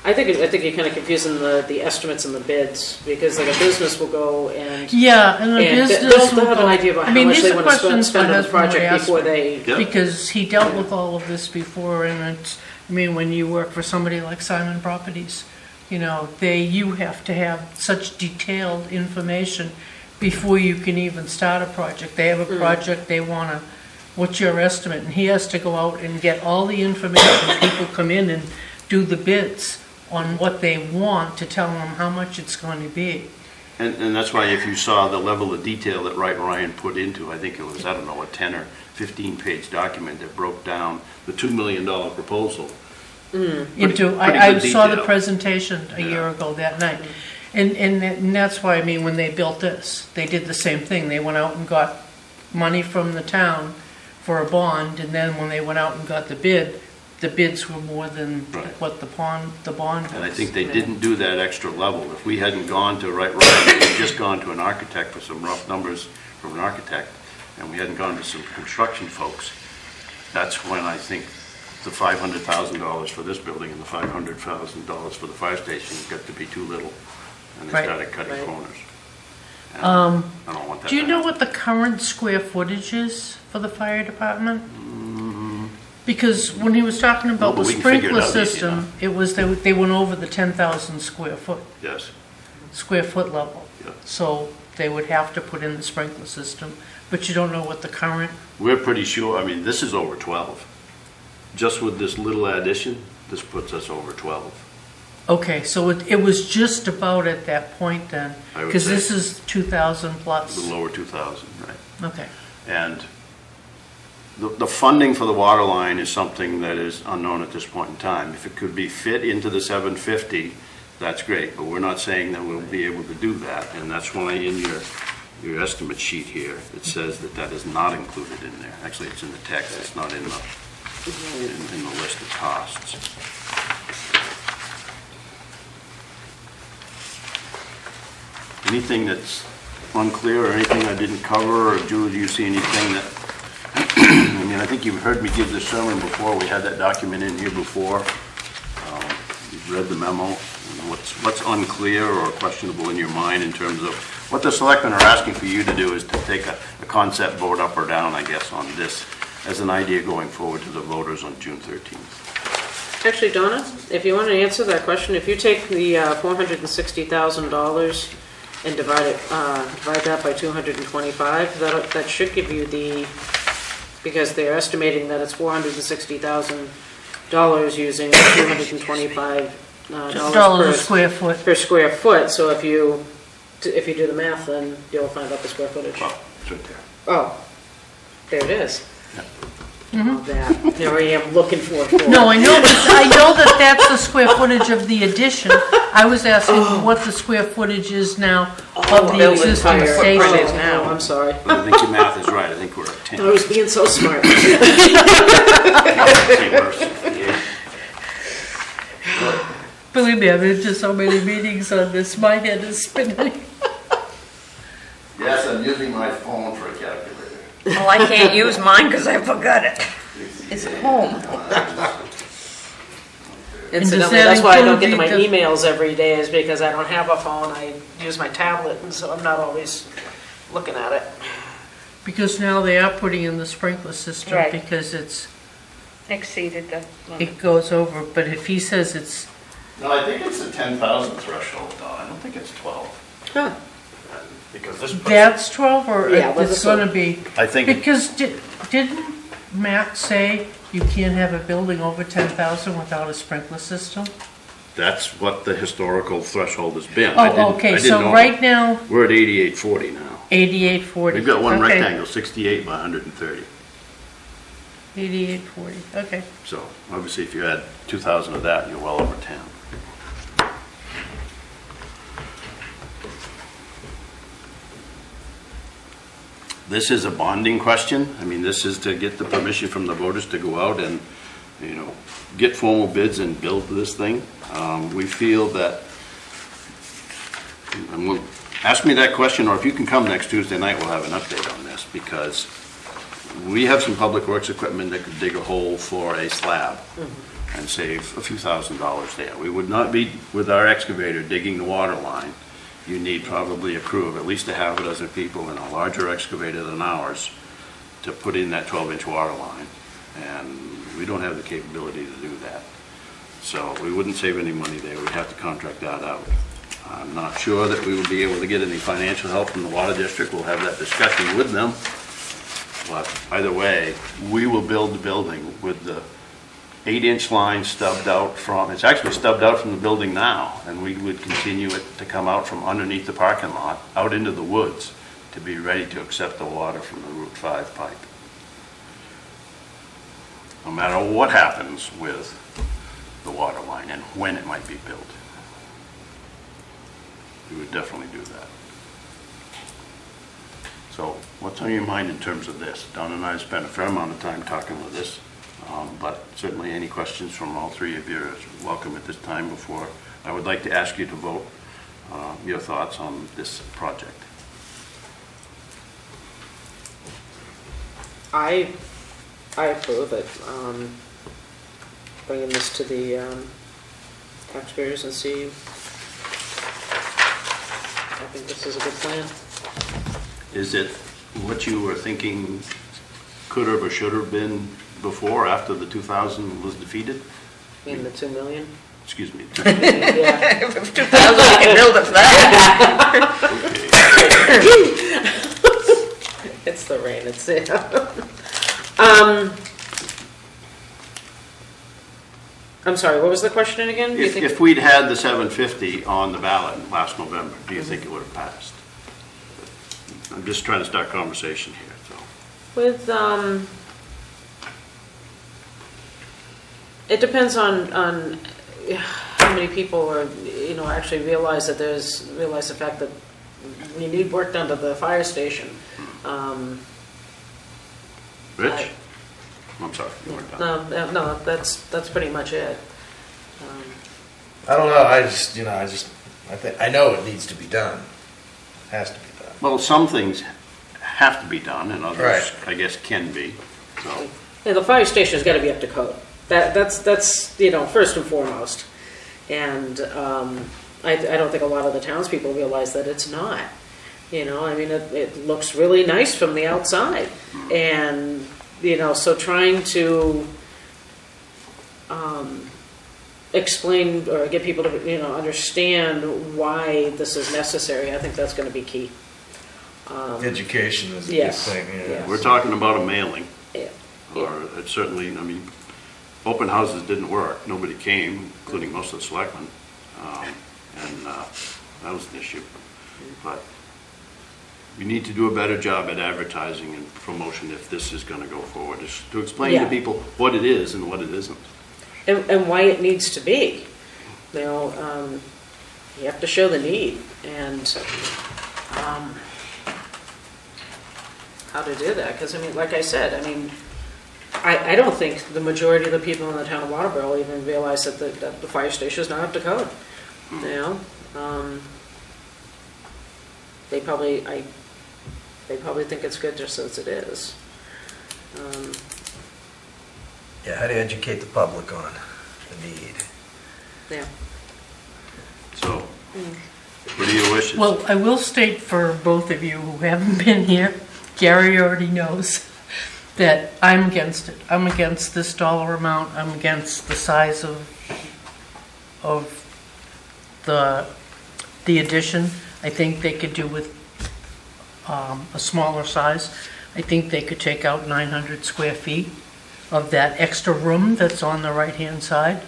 I think you're kind of confusing the estimates and the bids, because like a business will go and Yeah, and the And business they'll will have an go- idea about I how mean, much these they are want to questions spend my on the husband would project ask before me. they. Yeah. Because he dealt with all of this before, and it's, I mean, when you work for somebody like Simon Properties, you know, you have to have such detailed information before you can even start a project. They have a project, they wanna, what's your estimate? And he has to go out and get all the information, people come in and do the bids on what they want to tell them how much it's going to be. and that's why if you saw the level of detail that Right Ryan put into, I think it was, I don't know, a 10 or 15-page document that broke down the $2 million proposal. Into, pretty I good saw the detail. presentation a year ago that night. And that's why, I mean, when they built this, they did the same thing. They went out and got money from the town for a bond, and then when they went out and got the bids were more than Right. what the bond was. And I think they didn't do that extra level. If we hadn't gone to Right Ryan, we'd just gone to an architect for some rough numbers from an architect, and we hadn't gone to some construction folks, that's when I think the $500,000 for this building and the $500,000 for the fire station got to be too little, and they Right. started cutting Right. corners. And I don't want that. Do you to know happen. what the current square footage is for the fire department? Because when he was talking about Well, the we can figure it sprinkler out easy system, enough. it was, they went over the 10,000 square foot level. Yeah. So they would have to put in the sprinkler system, but you don't know what the current, We're pretty sure, I mean, this is over 12. Just with this little addition, this puts us over 12. okay, so it was just about at that point then? I would Because say. this is 2,000 A plus, little over 2,000, right? okay. And the funding for the water line is something that is unknown at this point in time. If it could be fit into the 750, that's great, but we're not saying that we'll be able to do that. And that's why in your estimate sheet here, it says that that is not included in there. Actually, it's in the text, it's not in the list of costs. Anything that's unclear or anything I didn't cover, or Julie, do you see anything that, I mean, I think you've heard me give this sermon before, we had that document in here before. You've read the memo, and what's unclear or questionable in your mind in terms of, what the selectmen are asking for you to do is to take a concept vote up or down, I guess, on this, as an idea going forward to the voters on June 13th. Actually, Donna, if you want to answer that question, if you take the $460,000 and divide that by 225, that should give you because they're estimating that it's $460,000 using $225 $1 a square foot. per square foot. So if you do the math, then you'll find out the square footage. Well, it's right there. Oh, there it is. Oh, that. There I am looking for it. No, I know that that's the square footage of the addition. I was asking what the square footage is now of the building existing entire station. footprint is now. I'm sorry. But I think your math is right, I think we're at 10. I was being so smart. Say worse. Yeah. Believe me, I've been to so many meetings on this, my head is spinning. Yes, I'm using my phone for a calculator. Well, I can't use mine because I forgot it. It's home. Incidentally, that that's why I don't get to my include the- emails every day, is because I don't have a phone. I use my tablet, and so I'm not always looking at it. Because now they are putting in the sprinkler system Right. because Exceeded the limit. it goes over, but if he says it's, No, I think it's a 10,000 threshold, though. I don't think it's 12. Huh. Because this. That's 12, or Yeah, let's it's gonna be? I think, Because didn't Matt say you can't have a building over 10,000 without a sprinkler system? that's what the historical threshold has been. I Oh, didn't- I okay, didn't so know. right now, We're at 8840 now. 8840. We've got one Okay. rectangle, 68 by 130. 8840, okay. So obviously, if you add 2,000 of that, you're well over 10. This is a bonding question. I mean, this is to get the permission from the voters to go out and, you know, get formal bids and build this thing. We feel that, and we'll, ask me that question, or if you can come next Tuesday night, we'll have an update on this, because we have some public works equipment that could dig a hole for a slab and save a few $1,000s there. We would not be, with our excavator, digging the water line. You need probably a crew of at least a half a dozen people in a larger excavator than ours to put in that 12-inch water line. And we don't have the capability to do that. So we wouldn't save any money there. We'd have to contract that out. I'm not sure that we would be able to get any financial help from the water district. We'll have that discussion with them. But either way, we will build the building with the 8-inch line stubbed out from, it's actually stubbed out from the building now, and we would continue it to come out from underneath the parking lot, out into the woods, to be ready to accept the water from the Route 5 pipe. No matter what happens with the water line and when it might be built, we would definitely do that. So what's on your mind in terms of this? Don and I have spent a fair amount of time talking with this, but certainly any questions from all three of you are welcome at this time. Before I would like to ask you to vote your thoughts on this project. I approve it. Bringing this to the taxpayers and see. I think this is a good plan. Is it what you were thinking could have or should have been before, after the 2,000 was defeated? In the 2 million? Excuse me. Yeah. If 2,000, I can build it for that. It's the rain, it's it. I'm sorry, what was the question again? Do you think- If we'd had the 750 on the ballot last November, do you think it would have passed? I'm just trying to start conversation here, so. With, it depends on how many people are, actually realize the fact that you need work done to the fire station. Rich? I'm sorry, you weren't done. No, that's pretty much it. I don't know, I think, I know it needs to be done. Has to be done. Well, some things have to be done, and others, Right. I guess, can be, so. Yeah, the fire station's gotta be up to code. That's first and foremost. And I don't think a lot of the townspeople realize that it's not. It looks really nice from the outside. And, so trying to explain or get people to, understand why this is necessary, I think that's gonna be key. Education is a big Yes, thing, yes. yeah. We're talking about a mailing, Yeah. or it certainly, open houses didn't work. Nobody came, including most of the selectmen, and that was an issue. But we need to do a better job at advertising and promotion if this is going to go forward, is to explain to Yeah. people what it is and what it isn't. And why it needs to be. You have to show the need and how to do that. Because, like I said, I don't think the majority of the people in the town of Waterboro even realize that the fire station is not up to code. They probably think it's good just as it is. Yeah, how do you educate the public on the need? Yeah. So, what are your wishes? Well, I will state for both of you who haven't been here, Gary already knows that I'm against it. I'm against this dollar amount. I'm against the size of the addition. I think they could do with a smaller size. I think they could take out 900 square feet of that extra room that's on the right-hand side.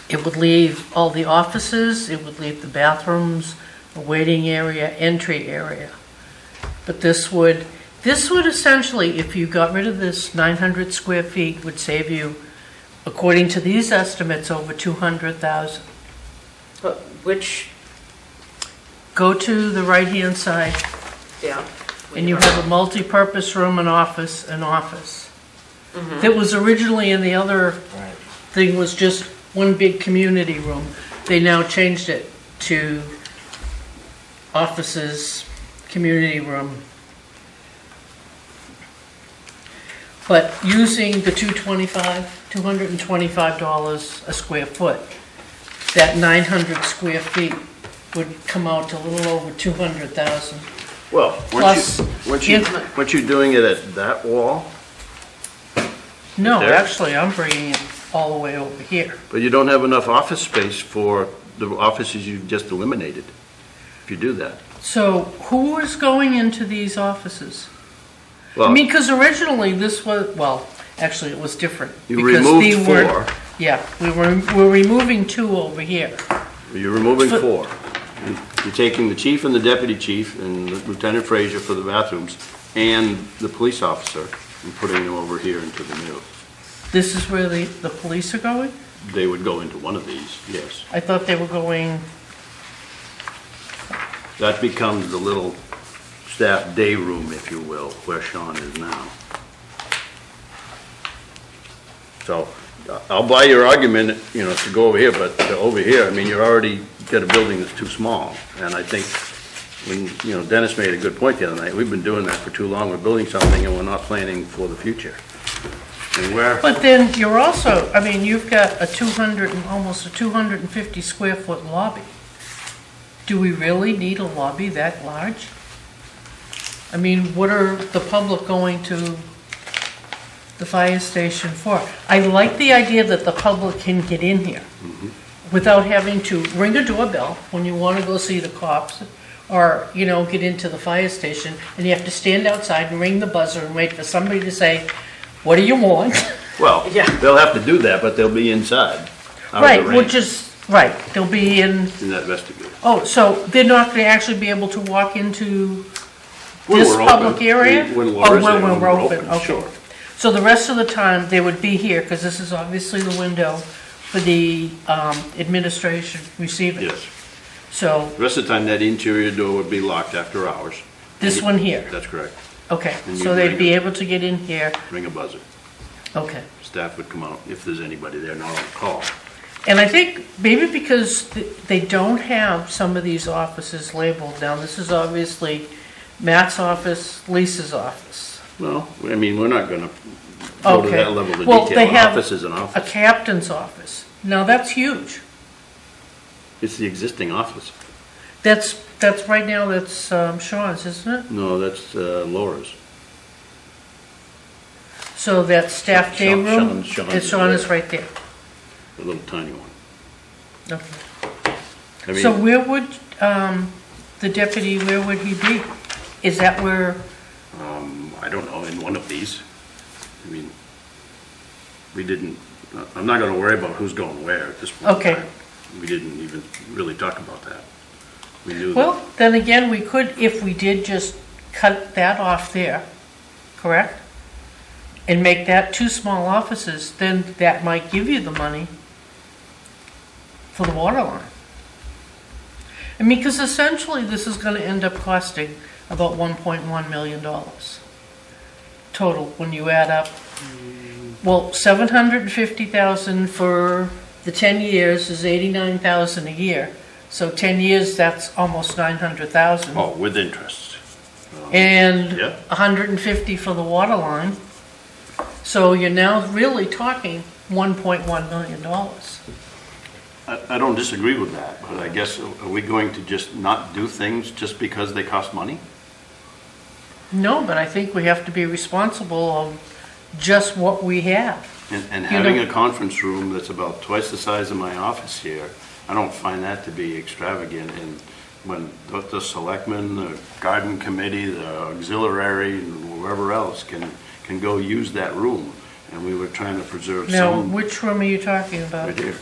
It would leave all the offices, it would leave the bathrooms, a waiting area, entry area. But this would essentially, if you got rid of this 900 square feet, would save you, according to these estimates, over 200,000. But which, Go to the right-hand side, yeah. and you have a multi-purpose room, an office. That was originally in the other Right. thing was just one big community room. They now changed it to offices, community room. But using the $225 a square foot, that 900 square feet would come out to a little over 200,000. Well, Plus, weren't you doing it at that wall? No, There? actually, I'm bringing it all the way over here. But you don't have enough office space for the offices you've just eliminated, if you do that. So who is going into these offices? I Well, mean, because originally this was, well, actually it was different. you because removed they weren't- 4, Yeah, we're removing 2 over here. you're removing But- 4. You're taking the chief and the deputy chief and Lieutenant Frazier for the bathrooms and the police officer and putting them over here into the new. This is where the police are going? They would go into one of these, yes. I thought they were going, That becomes the little staff day room, if you will, where Sean is now. So I'll buy your argument, to go over here, but over here, I mean, you're already got a building that's too small. And I think when, Dennis made a good point the other night, we've been doing that for too long. We're building something and we're not planning for the future. And but then you're also, I mean, you've got almost a 250 square foot lobby. Do we really need a lobby that large? I mean, what are the public going to the fire station for? I like the idea that the public can get in here without having to ring a doorbell when you want to go see the cops or, get into the fire station and you have to stand outside and ring the buzzer and wait for somebody to say, what do you want? Well, Yeah. they'll have to do that, but they'll be inside. out of the Right, rain, which is, right, they'll be in, in that vestibule. oh, so they're not going to actually be able to walk into When this we're public open. area? When Laura's there, when when we're we're open, open, okay. sure. So the rest of the time, they would be here, because this is obviously the window for the administration receiving. Yes. So The rest of the time, that interior door would be locked after hours. this one here, That's correct. okay. And So you'd they'd ring be it. able to get in here, Ring a buzzer. okay. Staff would come out if there's anybody there not on call. And I think maybe because they don't have some of these offices labeled, now this is obviously Matt's office, Lisa's office. Well, I mean, we're not gonna go to Okay. that level of Well, they detail. An have office is an A office. captain's office. Now, that's huge. It's the existing office. That's right now, that's Sean's, isn't it? No, that's Laura's. So that staff day Sean- room, Sean's and Sean is there. right there. The little tiny one. Okay. I So mean, where would the deputy, where would he be? Is that where, I don't know, in one of these. I mean, we didn't, I'm not gonna worry about who's going where at this point. in Okay. time. We didn't even really talk about that. We knew that. well, then again, we could, if we did just cut that off there, correct? And make that 2 small offices, then that might give you the money for the water line. I mean, because essentially this is gonna end up costing about $1.1 million total when you add up. Well, 750,000 for the 10 years is 89,000 a year. So 10 years, that's almost 900,000. Oh, with interest. And Yeah. 150 for the water line. So you're now really talking $1.1 million. I don't disagree with that, but I guess, are we going to just not do things just because they cost money? No, but I think we have to be responsible of just what we have. And You having know- a conference room that's about twice the size of my office here, I don't find that to be extravagant. And when the selectmen, the garden committee, the auxiliary, and whoever else can go use that room. And we were trying to preserve Now, some which room are you talking about? right here.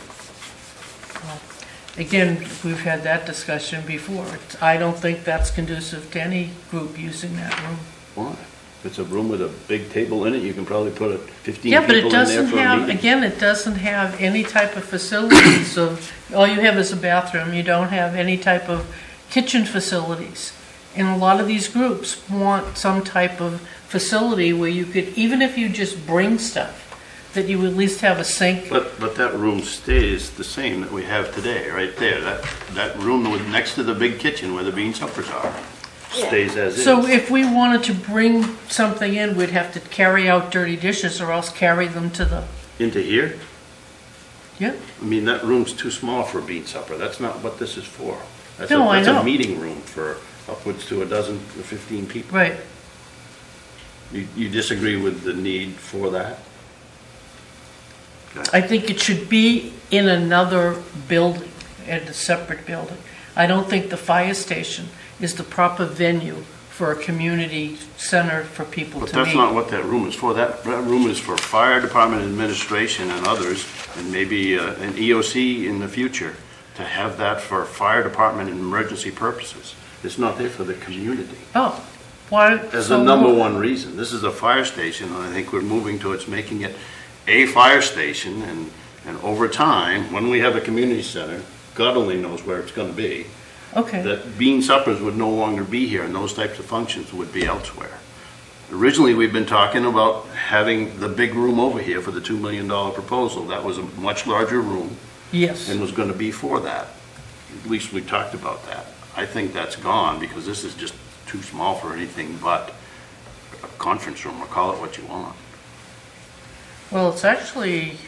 Again, we've had that discussion before. I don't think that's conducive to any group using that room. Why? If it's a room with a big table in it, you can probably put 15 Yeah, people but in it there doesn't for a have, meeting. again, it doesn't have any type of facilities of, all you have is a bathroom. You don't have any type of kitchen facilities. And a lot of these groups want some type of facility where you could, even if you just bring stuff, that you at least have a sink. But that room stays the same that we have today, right there. That room with, next to the big kitchen where the bean suppers are, stays as is. So if we wanted to bring something in, we'd have to carry out dirty dishes or else carry them to the, Into here? yeah? I mean, that room's too small for a bean supper. That's not what this is for. No, I That's know. a meeting room for upwards to a dozen or 15 people. Right. You disagree with the need for that? I think it should be in another building, in a separate building. I don't think the fire station is the proper venue for a community center for people But to meet. that's not what that room is for. That room is for fire department administration and others, and maybe an EOC in the future, to have that for fire department and emergency purposes. It's not there for the community. Oh, why? As so the number what- one reason. This is a fire station, and I think we're moving towards making it a fire station, and over time, when we have a community center, God only knows where it's gonna be, Okay, that bean suppers would no longer be here, and those types of functions would be elsewhere. Originally, we've been talking about having the big room over here for the $2 million proposal. That was a much larger room yes. and was gonna be for that. At least we talked about that. I think that's gone, because this is just too small for anything but a conference room, or call it what you want. Well, it's actually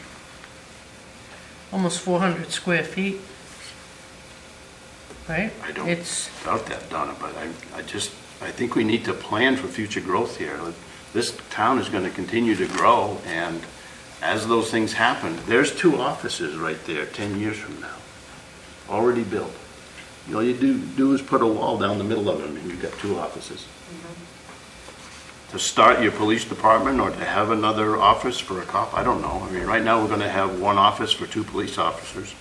almost 400 square feet. Right? I don't It's, doubt that, Donna, but I think we need to plan for future growth here. This town is gonna continue to grow, and as those things happen, there's 2 offices right there 10 years from now, already built. All you do is put a wall down the middle of them, and you've got 2 offices. To start your police department, or to have another office for a cop, I don't know. I mean, right now, we're gonna have 1 office for 2 police officers.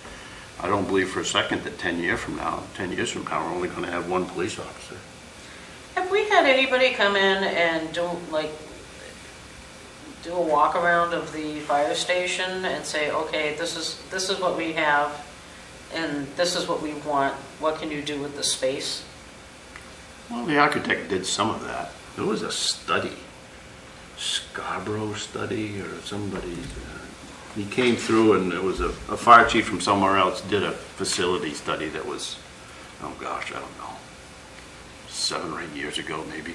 I don't believe for a second that 10 years from now, we're only gonna have 1 police officer. Have we had anybody come in and do a walk around of the fire station and say, okay, this is what we have, and this is what we want, what can you do with the space? Well, the architect did some of that. There was a study, Scarborough study, or somebody, he came through, and there was a fire chief from somewhere else did a facility study that was, oh gosh, I don't know, 7 or 8 years ago, maybe.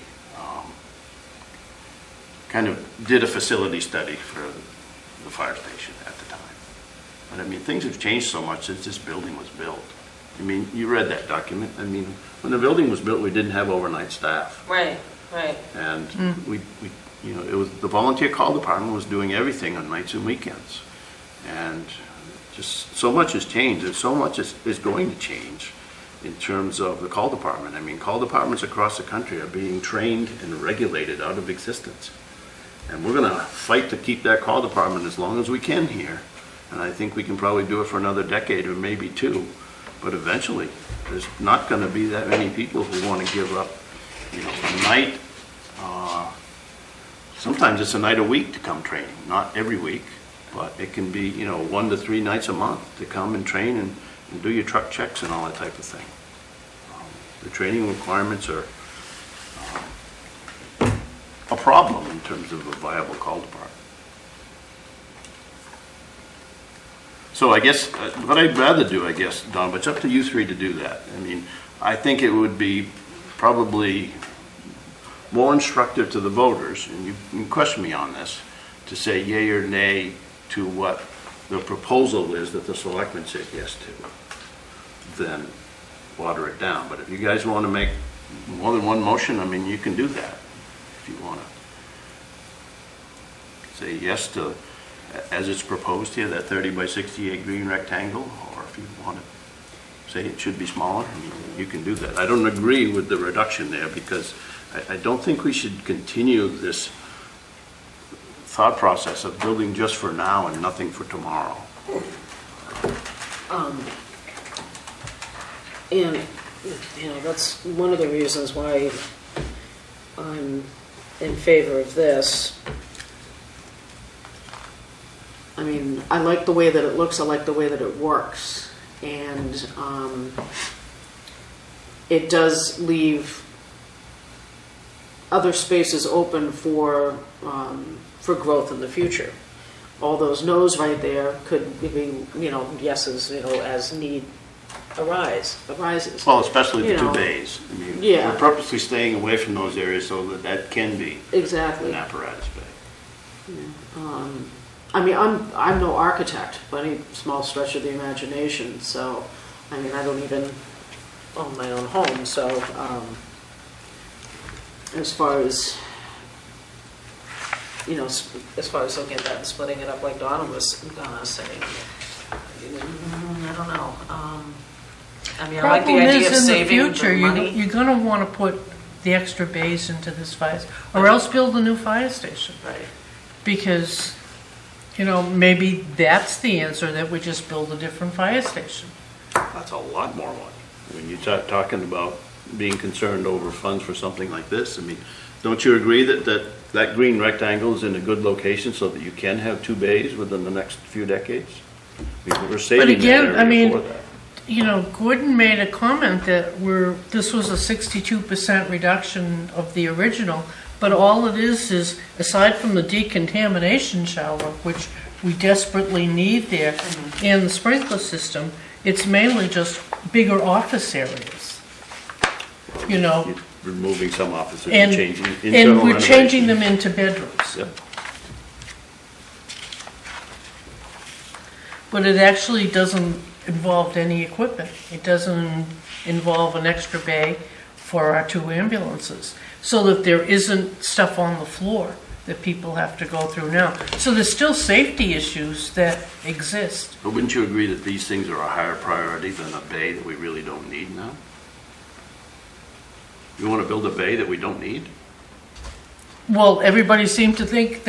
Kind of did a facility study for the fire station at the time. But I mean, things have changed so much since this building was built. I mean, you read that document. I mean, when the building was built, we didn't have overnight staff. Right, right. And we, you know, it was, the volunteer call department was doing everything on nights and weekends. And just so much has changed, and so much is going to change in terms of the call department. I mean, call departments across the country are being trained and regulated out of existence. And we're gonna fight to keep that call department as long as we can here. And I think we can probably do it for another decade or maybe 2. But eventually, there's not gonna be that many people who wanna give up, you know, a night. Sometimes it's a night a week to come training, not every week, but it can be, you know, 1 to 3 nights a month to come and train and do your truck checks and all that type of thing. The training requirements are a problem in terms of a viable call department. So I guess, what I'd rather do, I guess, Don, but it's up to you 3 to do that. I mean, I think it would be probably more instructive to the voters, and you can question me on this, to say yea or nay to what the proposal is that the selectmen said yes to, than water it down. But if you guys want to make more than 1 motion, I mean, you can do that if you want to say yes to, as it's proposed here, that 30 by 68 green rectangle, or if you want to say it should be smaller. I mean, you can do that. I don't agree with the reduction there because I don't think we should continue this thought process of building just for now and nothing for tomorrow. And, you know, that's one of the reasons why I'm in favor of this. I mean, I like the way that it looks, I like the way that it works, and it does leave other spaces open for growth in the future. All those no's right there could be, you know, yeses, you know, as need arises. Well, especially the You two know, bays. I mean, yeah. we're purposely staying away from those areas so that that can be Exactly. an apparatus bay. I mean, I'm no architect by any small stretch of the imagination, so, I mean, I don't even own my own home, so, as far as, you know, as far as looking at that and splitting it up like Donna was saying, I don't know. I mean, I like the Problem idea of is, in the saving future, the money. you're gonna wanna put the extra bays into this fire, or else build a new fire station. Right. Because, you know, maybe that's the answer, that we just build a different fire station. That's a lot more money. When you start talking about being concerned over funds for something like this, I mean, don't you agree that green rectangle is in a good location so that you can have two bays within the next few decades? I mean, we're saving that again, I area mean, for that. You know, Gordon made a comment that this was a 62% reduction of the original, but all it is, aside from the decontamination shower, which we desperately need there, and the sprinkler system, it's mainly just bigger office areas. You know, You're removing some offices and, and changing internal and we're renovation. changing them into bedrooms. Yep. But it actually doesn't involve any equipment. It doesn't involve an extra bay for our 2 ambulances, so that there isn't stuff on the floor that people have to go through now. So there's still safety issues that exist. But wouldn't you agree that these things are a higher priority than a bay that we really don't need now? You want to build a bay that we don't need? Well, everybody seemed to think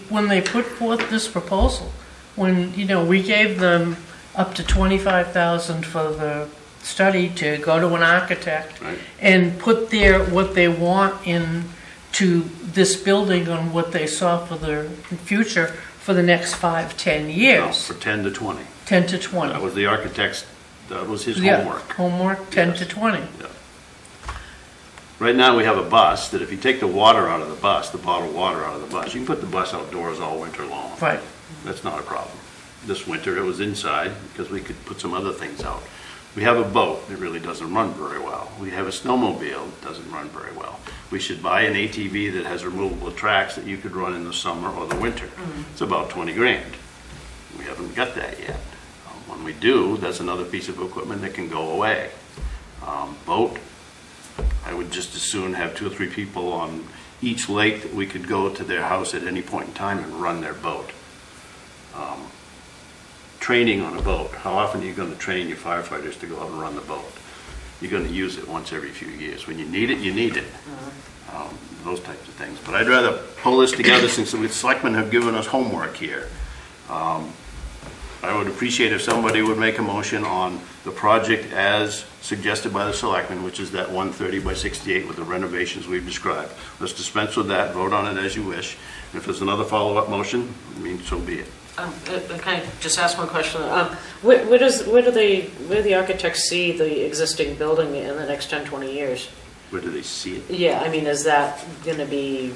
when they put forth this proposal, when, you know, we gave them up to $25,000 for the study to go to an architect Right. and put what they want into this building on what they saw for the future for the next 5-10 No, years, for 10 to 20. 10 to 20. That was the architect's, that was his Yeah, homework. Homework, 10 Yes. to 20. Yeah. Right now, we have a bus that if you take the water out of the bus, the bottled water out of the bus, you can put the bus outdoors all winter long. Right. That's not a problem. This winter, it was inside because we could put some other things out. We have a boat that really doesn't run very well. We have a snowmobile that doesn't run very well. We should buy an ATV that has removable tracks that you could run in the summer or the winter. It's about 20 grand. We haven't got that yet. When we do, that's another piece of equipment that can go away. Boat, I would just as soon have 2 or 3 people on each lake that we could go to their house at any point in time and run their boat. Training on a boat, how often are you going to train your firefighters to go out and run the boat? You're going to use it once every few years. When you need it, you need it. Those types of things. But I'd rather pull this together since the selectmen have given us homework here. I would appreciate if somebody would make a motion on the project as suggested by the selectmen, which is that 130 by 68 with the renovations we've described. Let's dispense with that, vote on it as you wish. And if there's another follow-up motion, I mean, so be it. Can I just ask one question? Where do the architects see the existing building in the next 10, 20 years? Where do they see it? Yeah, I mean, is that going to be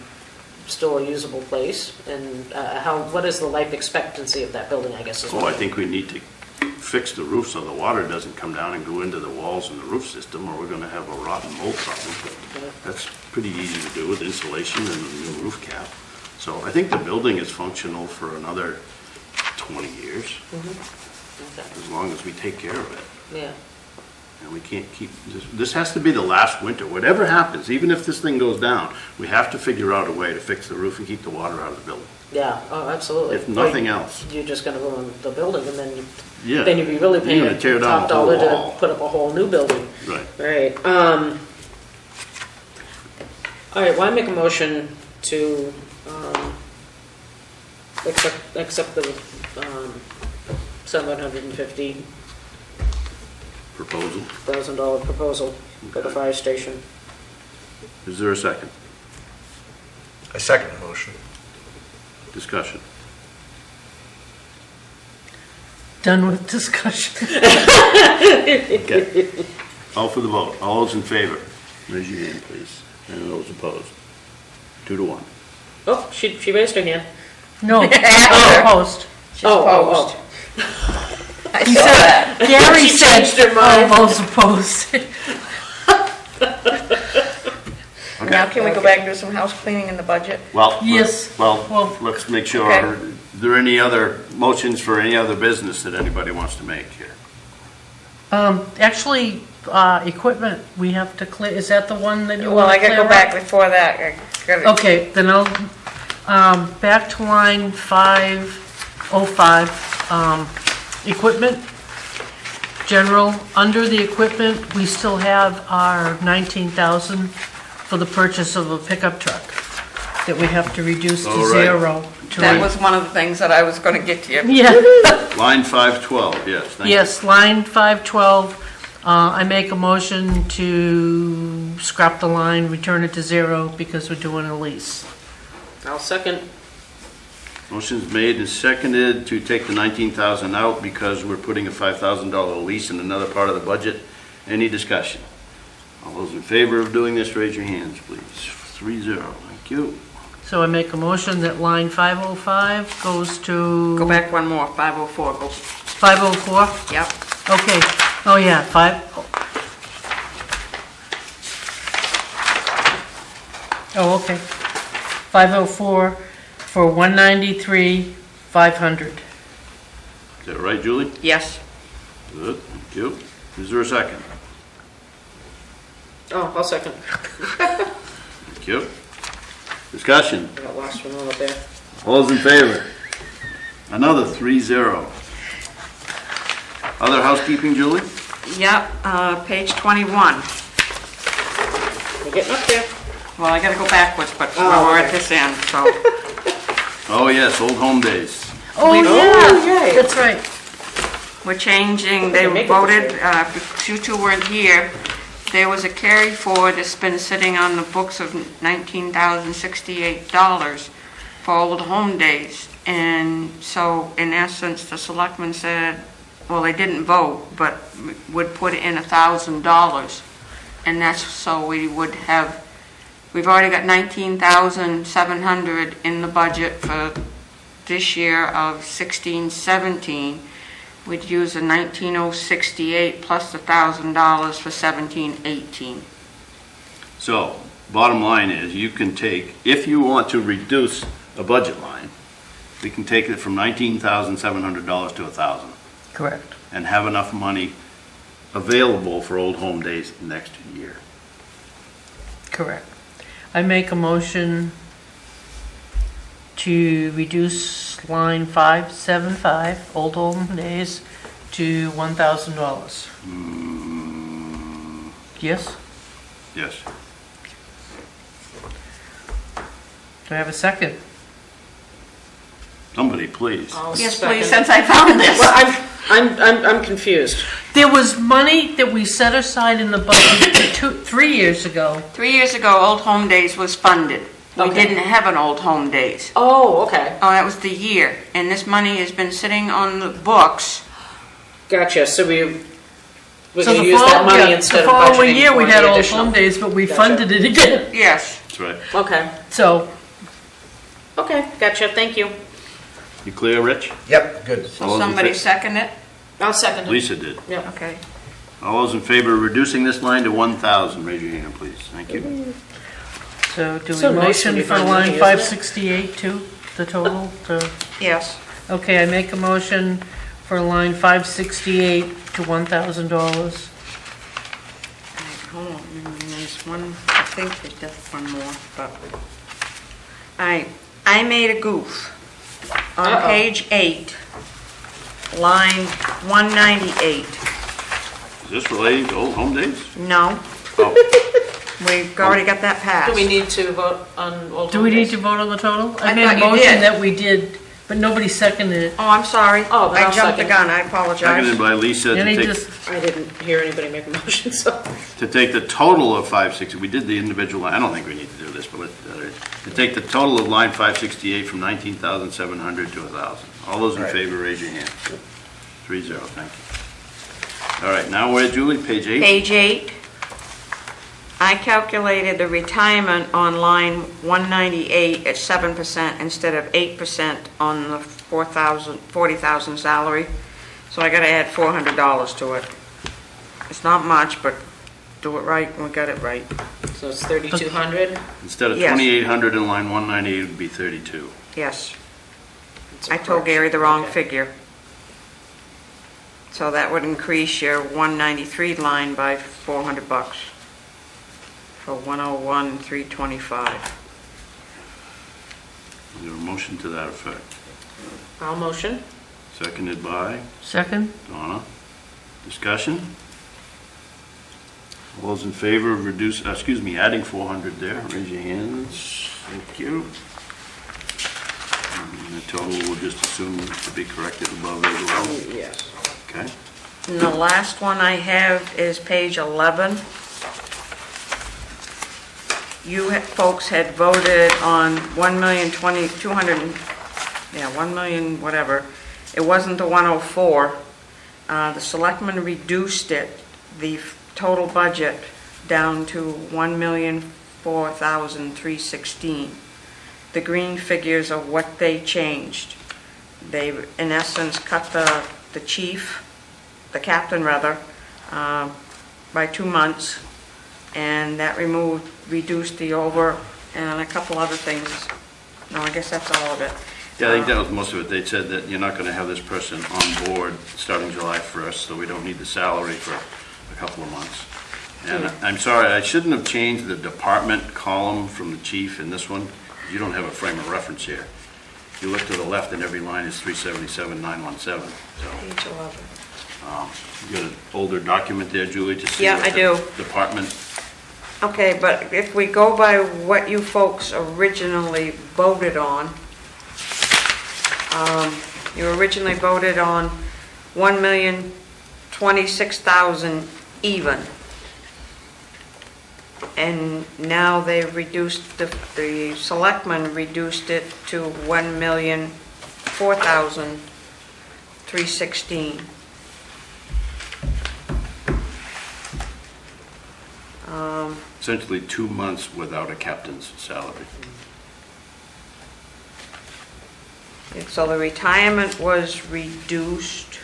still a usable place? And what is the life expectancy of that building, I guess is Oh, what I think we need to fix the roof so the water doesn't come down and go into the walls and the roof system, or we're gonna have a rotten mold problem. But that's pretty easy to do with insulation and a new roof cap. So I think the building is functional for another 20 years, Okay. as long as we take care of it. Yeah. And we can't keep, this has to be the last winter. Whatever happens, even if this thing goes down, we have to figure out a way to fix the roof and keep the water out of the building. Yeah, oh, absolutely. if nothing else. You're just gonna ruin the building, and then Yeah. then you'd be really You're paying gonna tear down top the whole dollar to wall. put up a whole new building. Right. Right, all right, well, I make a motion to, accept the, $750,000 Proposal. proposal for the Okay. fire station. Is there a second? I second the motion. Discussion. Done with discussion. Okay. All for the vote. All those in favor, raise your hand, please. And those opposed? 2 to 1. Oh, she raised her hand. No, After. opposed. She's Oh, oh, opposed. oh. I saw that. Gary She said, changed her mind. all those opposed. Now, can we go back and do some house cleaning in the budget? Well, Yes. Well, Well, let's make sure, okay. are there any other motions for any other business that anybody wants to make here? Actually, equipment, we have to clear, is that the one that you Well, want I to gotta clear go back up? before that. I gotta- Okay, then I'll, back to line 505, equipment. General, under the equipment, we still have our 19,000 for the purchase of a pickup truck that we have to reduce All to right. 0. to- That was one of the things that I was gonna get to you. Yeah. Line 512, yes, thank you. Yes, line 512, I make a motion to scrap the line, return it to 0 because we're doing a lease. I'll second. Motion's made and seconded to take the 19,000 out because we're putting a $5,000 lease in another part of the budget. Any discussion? All those in favor of doing this, raise your hands, please. 3-0, thank you. So I make a motion that line 505 goes to... Go back one more, 504, go, 504? yep. Okay, oh yeah, 5... Oh, okay. 504 for 193,500. Is that right, Julie? Yes. Good, thank you. Is there a second? Oh, I'll second. Thank you. Discussion. I got lost for a moment there. All those in favor? Another 3-0. Other housekeeping, Julie? Yep, page 21. We're getting up there. Well, I gotta go backwards, but Oh, we're okay. at this end, so. Oh, yes, Old Home Days. Oh, We- yeah, that's right. We're changing, they can make it voted, this you two weren't here, there was a carry forward that's been sitting on the books of $19,068 for Old Home Days. And so, in essence, the selectmen said, well, they didn't vote, but would put in $1,000. And that's so we would have, we've already got 19,700 in the budget for this year of 16-17. We'd use a 19,068 plus the $1,000 for 17-18. So, bottom line is, you can take, if you want to reduce a budget line, we can take it from $19,700 to $1,000 Correct. and have enough money available for Old Home Days next year. Correct. I make a motion to reduce line 575, Old Home Days, to $1,000. Yes? Yes. Do I have a second? Somebody, please. I'll Yes, second. please, since I found this. Well, I'm confused. There was money that we set aside in the budget 3 years ago. 3 years ago, Old Home Days was funded. We Okay. didn't have an Old Home Days. Oh, okay. Oh, that was the year, and this money has been sitting on the books. Gotcha, so we're So gonna the use that fall- money yeah, instead of The following budgeting year, we for had the Old additional. Home Days, but we Gotcha. funded it again. Yes. That's right. Okay, So, okay, gotcha, thank you. You clear, Rich? Yep, good. All So those in somebody fa- second it? I'll second it. Lisa did. Yep. Okay. All those in favor of reducing this line to 1,000, raise your hand, please. Thank you. so do we So nice when motion you for find line money, isn't it? 568 too, the total? Yes. Okay, I make a motion for line 568 to $1,000. Hold on, there's one, I think there's just one more, but. I made a goof. On Uh-oh. page 8, line 198. Is this relating to Old Home Days? No, Oh, we've already got that passed. Do we need to vote on Old Do Home we need Days? to vote on the total? I I made a thought you motion did. that we did, but nobody seconded it. Oh, I'm sorry. Oh, then I I'll jumped the second. gun, I seconded apologize. by Lisa to Any take, just, I didn't hear anybody make a motion, so. to take the total of 560, we did the individual, I don't think we need to do this, but to take the total of line 568 from 19,700 to 1,000. All those in Right. favor, raise your hand. 3-0, thank you. All right, now where, Julie? Page 8? Page 8, I calculated the retirement on line 198 at 7% instead of 8% on the 40,000 salary. So I gotta add $400 to it. It's not much, but do it right and we got it right. So it's 3,200? Instead of Yes. 2,800 in line 198, it would be 32. Yes, It's a I told Gary the wrong Okay. figure. So that would increase your 193 line by $400 for 101,325. Is there a motion to that effect? I'll motion. Seconded by second? Donna. Discussion? All those in favor of adding 400 there, raise your hands. Thank you. And the total, we'll just assume to be corrected above as well. Yes. Okay? And the last one I have is page 11. You folks had voted on 1 million whatever. It wasn't the 104. The selectmen reduced it, the total budget, down to 1,004,316. The green figures are what they changed. They, in essence, cut the chief, the captain rather, by 2 months, and that reduced the over and a couple other things. No, I guess that's all of it. Yeah, I think that was most of it. They said that you're not going to have this person on board starting July 1st, so we don't need the salary for a couple of months. And I'm sorry, I shouldn't have changed the department column from the chief in this one. You don't have a frame of reference here. You look to the left and every line is 377,917. So, Page 11. you got an older document there, Julie, to see Yeah, what I the do. department. Okay, but if we go by what you folks originally voted on, you originally voted on 1,026,000 even. And now they've reduced, the selectmen reduced it to 1,004,316. Essentially 2 months without a captain's salary. So the retirement was reduced.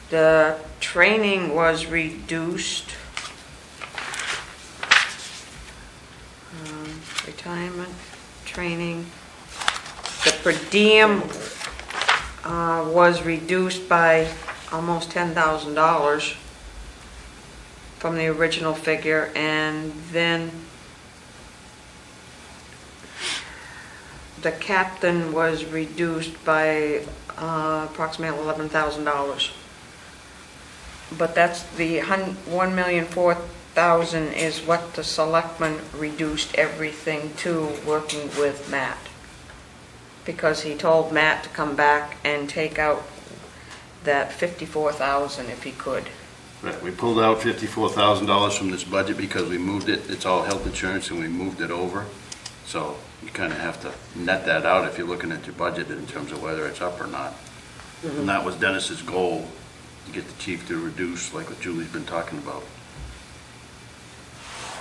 The training was reduced. Retirement, training. The per diem was reduced by almost $10,000 from the original figure, and then the captain was reduced by approximately $11,000. But that's the 1,004,000 is what the selectmen reduced everything to, working with Matt. Because he told Matt to come back and take out that $54,000 if he could. Right, we pulled out $54,000 from this budget because we moved it, it's all health insurance, and we moved it over. So you kind of have to net that out if you're looking at your budget in terms of whether it's up or not. And that was Dennis's goal, to get the chief to reduce, like what Julie's been talking about.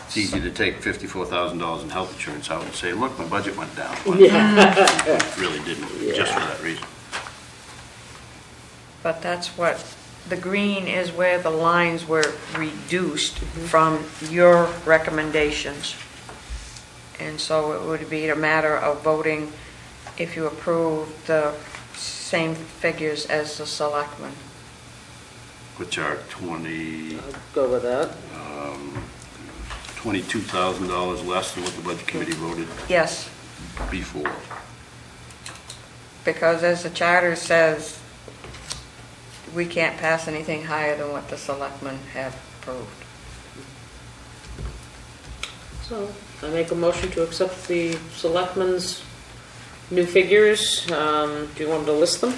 It's easy to take $54,000 in health insurance out and say, look, my budget went down. But it really didn't, just for that reason. But that's what, the green is where the lines were reduced from your recommendations. And so it would be a matter of voting if you approve the same figures as the selectmen. Which are $22,000 I'll go with that. less than what the budget committee voted. Yes, before? Because as the charter says, we can't pass anything higher than what the selectmen have approved. So I make a motion to accept the selectmen's new figures. Do you want me to list them?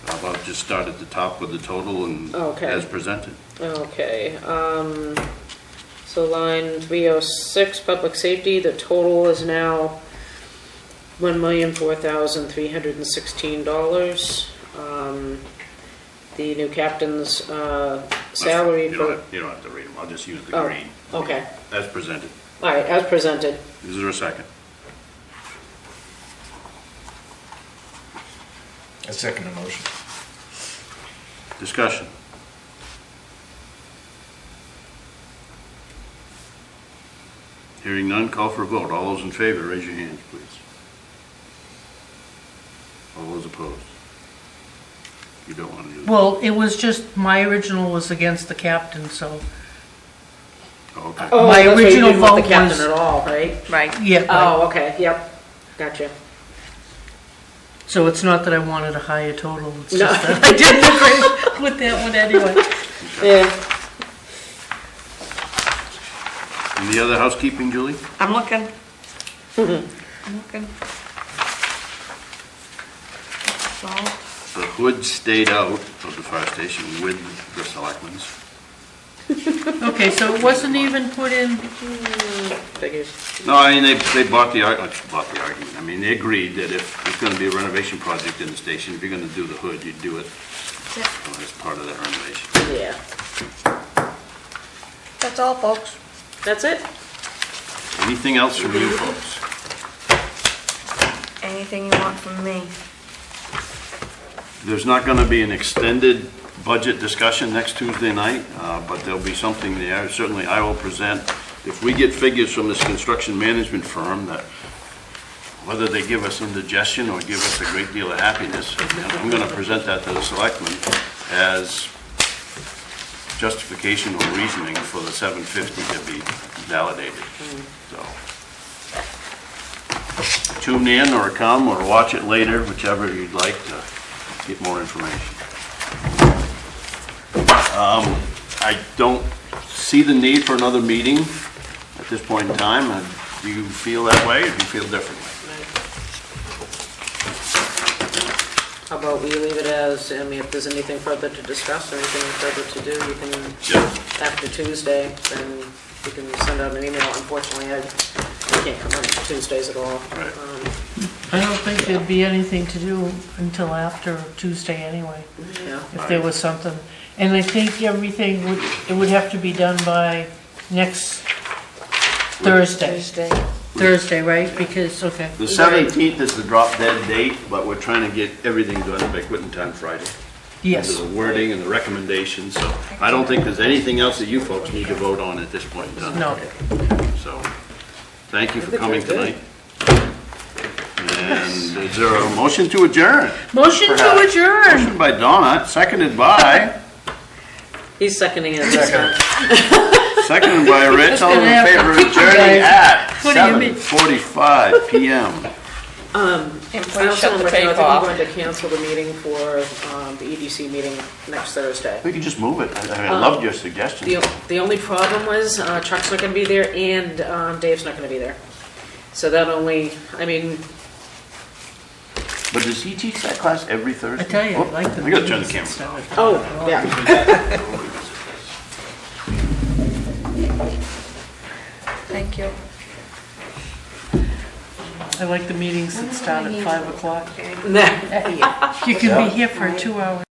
How about just start at the top with the total and Okay. as presented? Okay, so line 306, public safety, the total is now $1,004,316. The new captain's salary You for, don't have to read them, I'll just use the oh, green. okay, As presented. all right, as presented. Is there a second? I second the motion. Discussion. Hearing none, call for a vote. All those in favor, raise your hands, please. All those opposed? You don't want to do that? Well, it was just, my original was against the captain, so, Okay. Oh, My that's why you original didn't want the vote captain was- at all, right? Right. yeah. Oh, okay, yep, gotcha. So it's not that I wanted a higher total, it's No, just that I didn't agree with that one anyway. Yeah, Any other housekeeping, Julie? I'm looking. I'm looking. Salt. The hood stayed out of the fire station with the selectmen's. Okay, so it wasn't even put in, figures. No, I mean, they bought the argument. I mean, they agreed that if there's gonna be a renovation project in the station, if you're gonna do the hood, you'd do it as part of that renovation. Yeah, That's all, folks. that's it. Anything else from you folks? Anything you want from me? There's not gonna be an extended budget discussion next Tuesday night, but there'll be something there. Certainly, I will present, if we get figures from this construction management firm, that whether they give us indigestion or give us a great deal of happiness, I'm gonna present that to the selectmen as justification or reasoning for the 750 to be validated. So, tune in or come or watch it later, whichever you'd like to get more information. I don't see the need for another meeting at this point in time. Do you feel that way or do you feel differently? How about we leave it as, I mean, if there's anything further to discuss or anything further to do, you can, Yeah. after Tuesday, then you can send out an email. Unfortunately, I can't come on Tuesdays at all. Right. I don't think there'd be anything to do until after Tuesday anyway, Yeah, if there was something. And I think everything it would have to be done by next Thursday. Thursday, right? Because, okay. The 17th is the drop dead date, but we're trying to get everything done by quitting time Friday. Yes. The wording and the recommendations, so I don't think there's anything else that you folks need to vote on at this point in time. No. So, thank you for think coming we're good. tonight. And is there a motion to adjourn? Motion to Perhaps. adjourn. Motion by Donna, seconded by, he's seconding it this time. seconded by Rich. All gonna in have to favor of kick you adjourning guys. at What do you mean? 7:45 PM. I Please also shut want the to let you know, I tape think I'm off. going to cancel the meeting for the EDC meeting next Thursday. We can just move it. I loved your suggestion. The only problem was Chuck's not going to be there and Dave's not going to be there. So that only, I mean, But does he teach that class every Thursday? I tell you, I Whoop, like the. I gotta turn the meetings camera and off. stuff. oh, yeah. Thank you. I like the meetings that start at 5 o'clock. Nah. You can be here for 2 hours.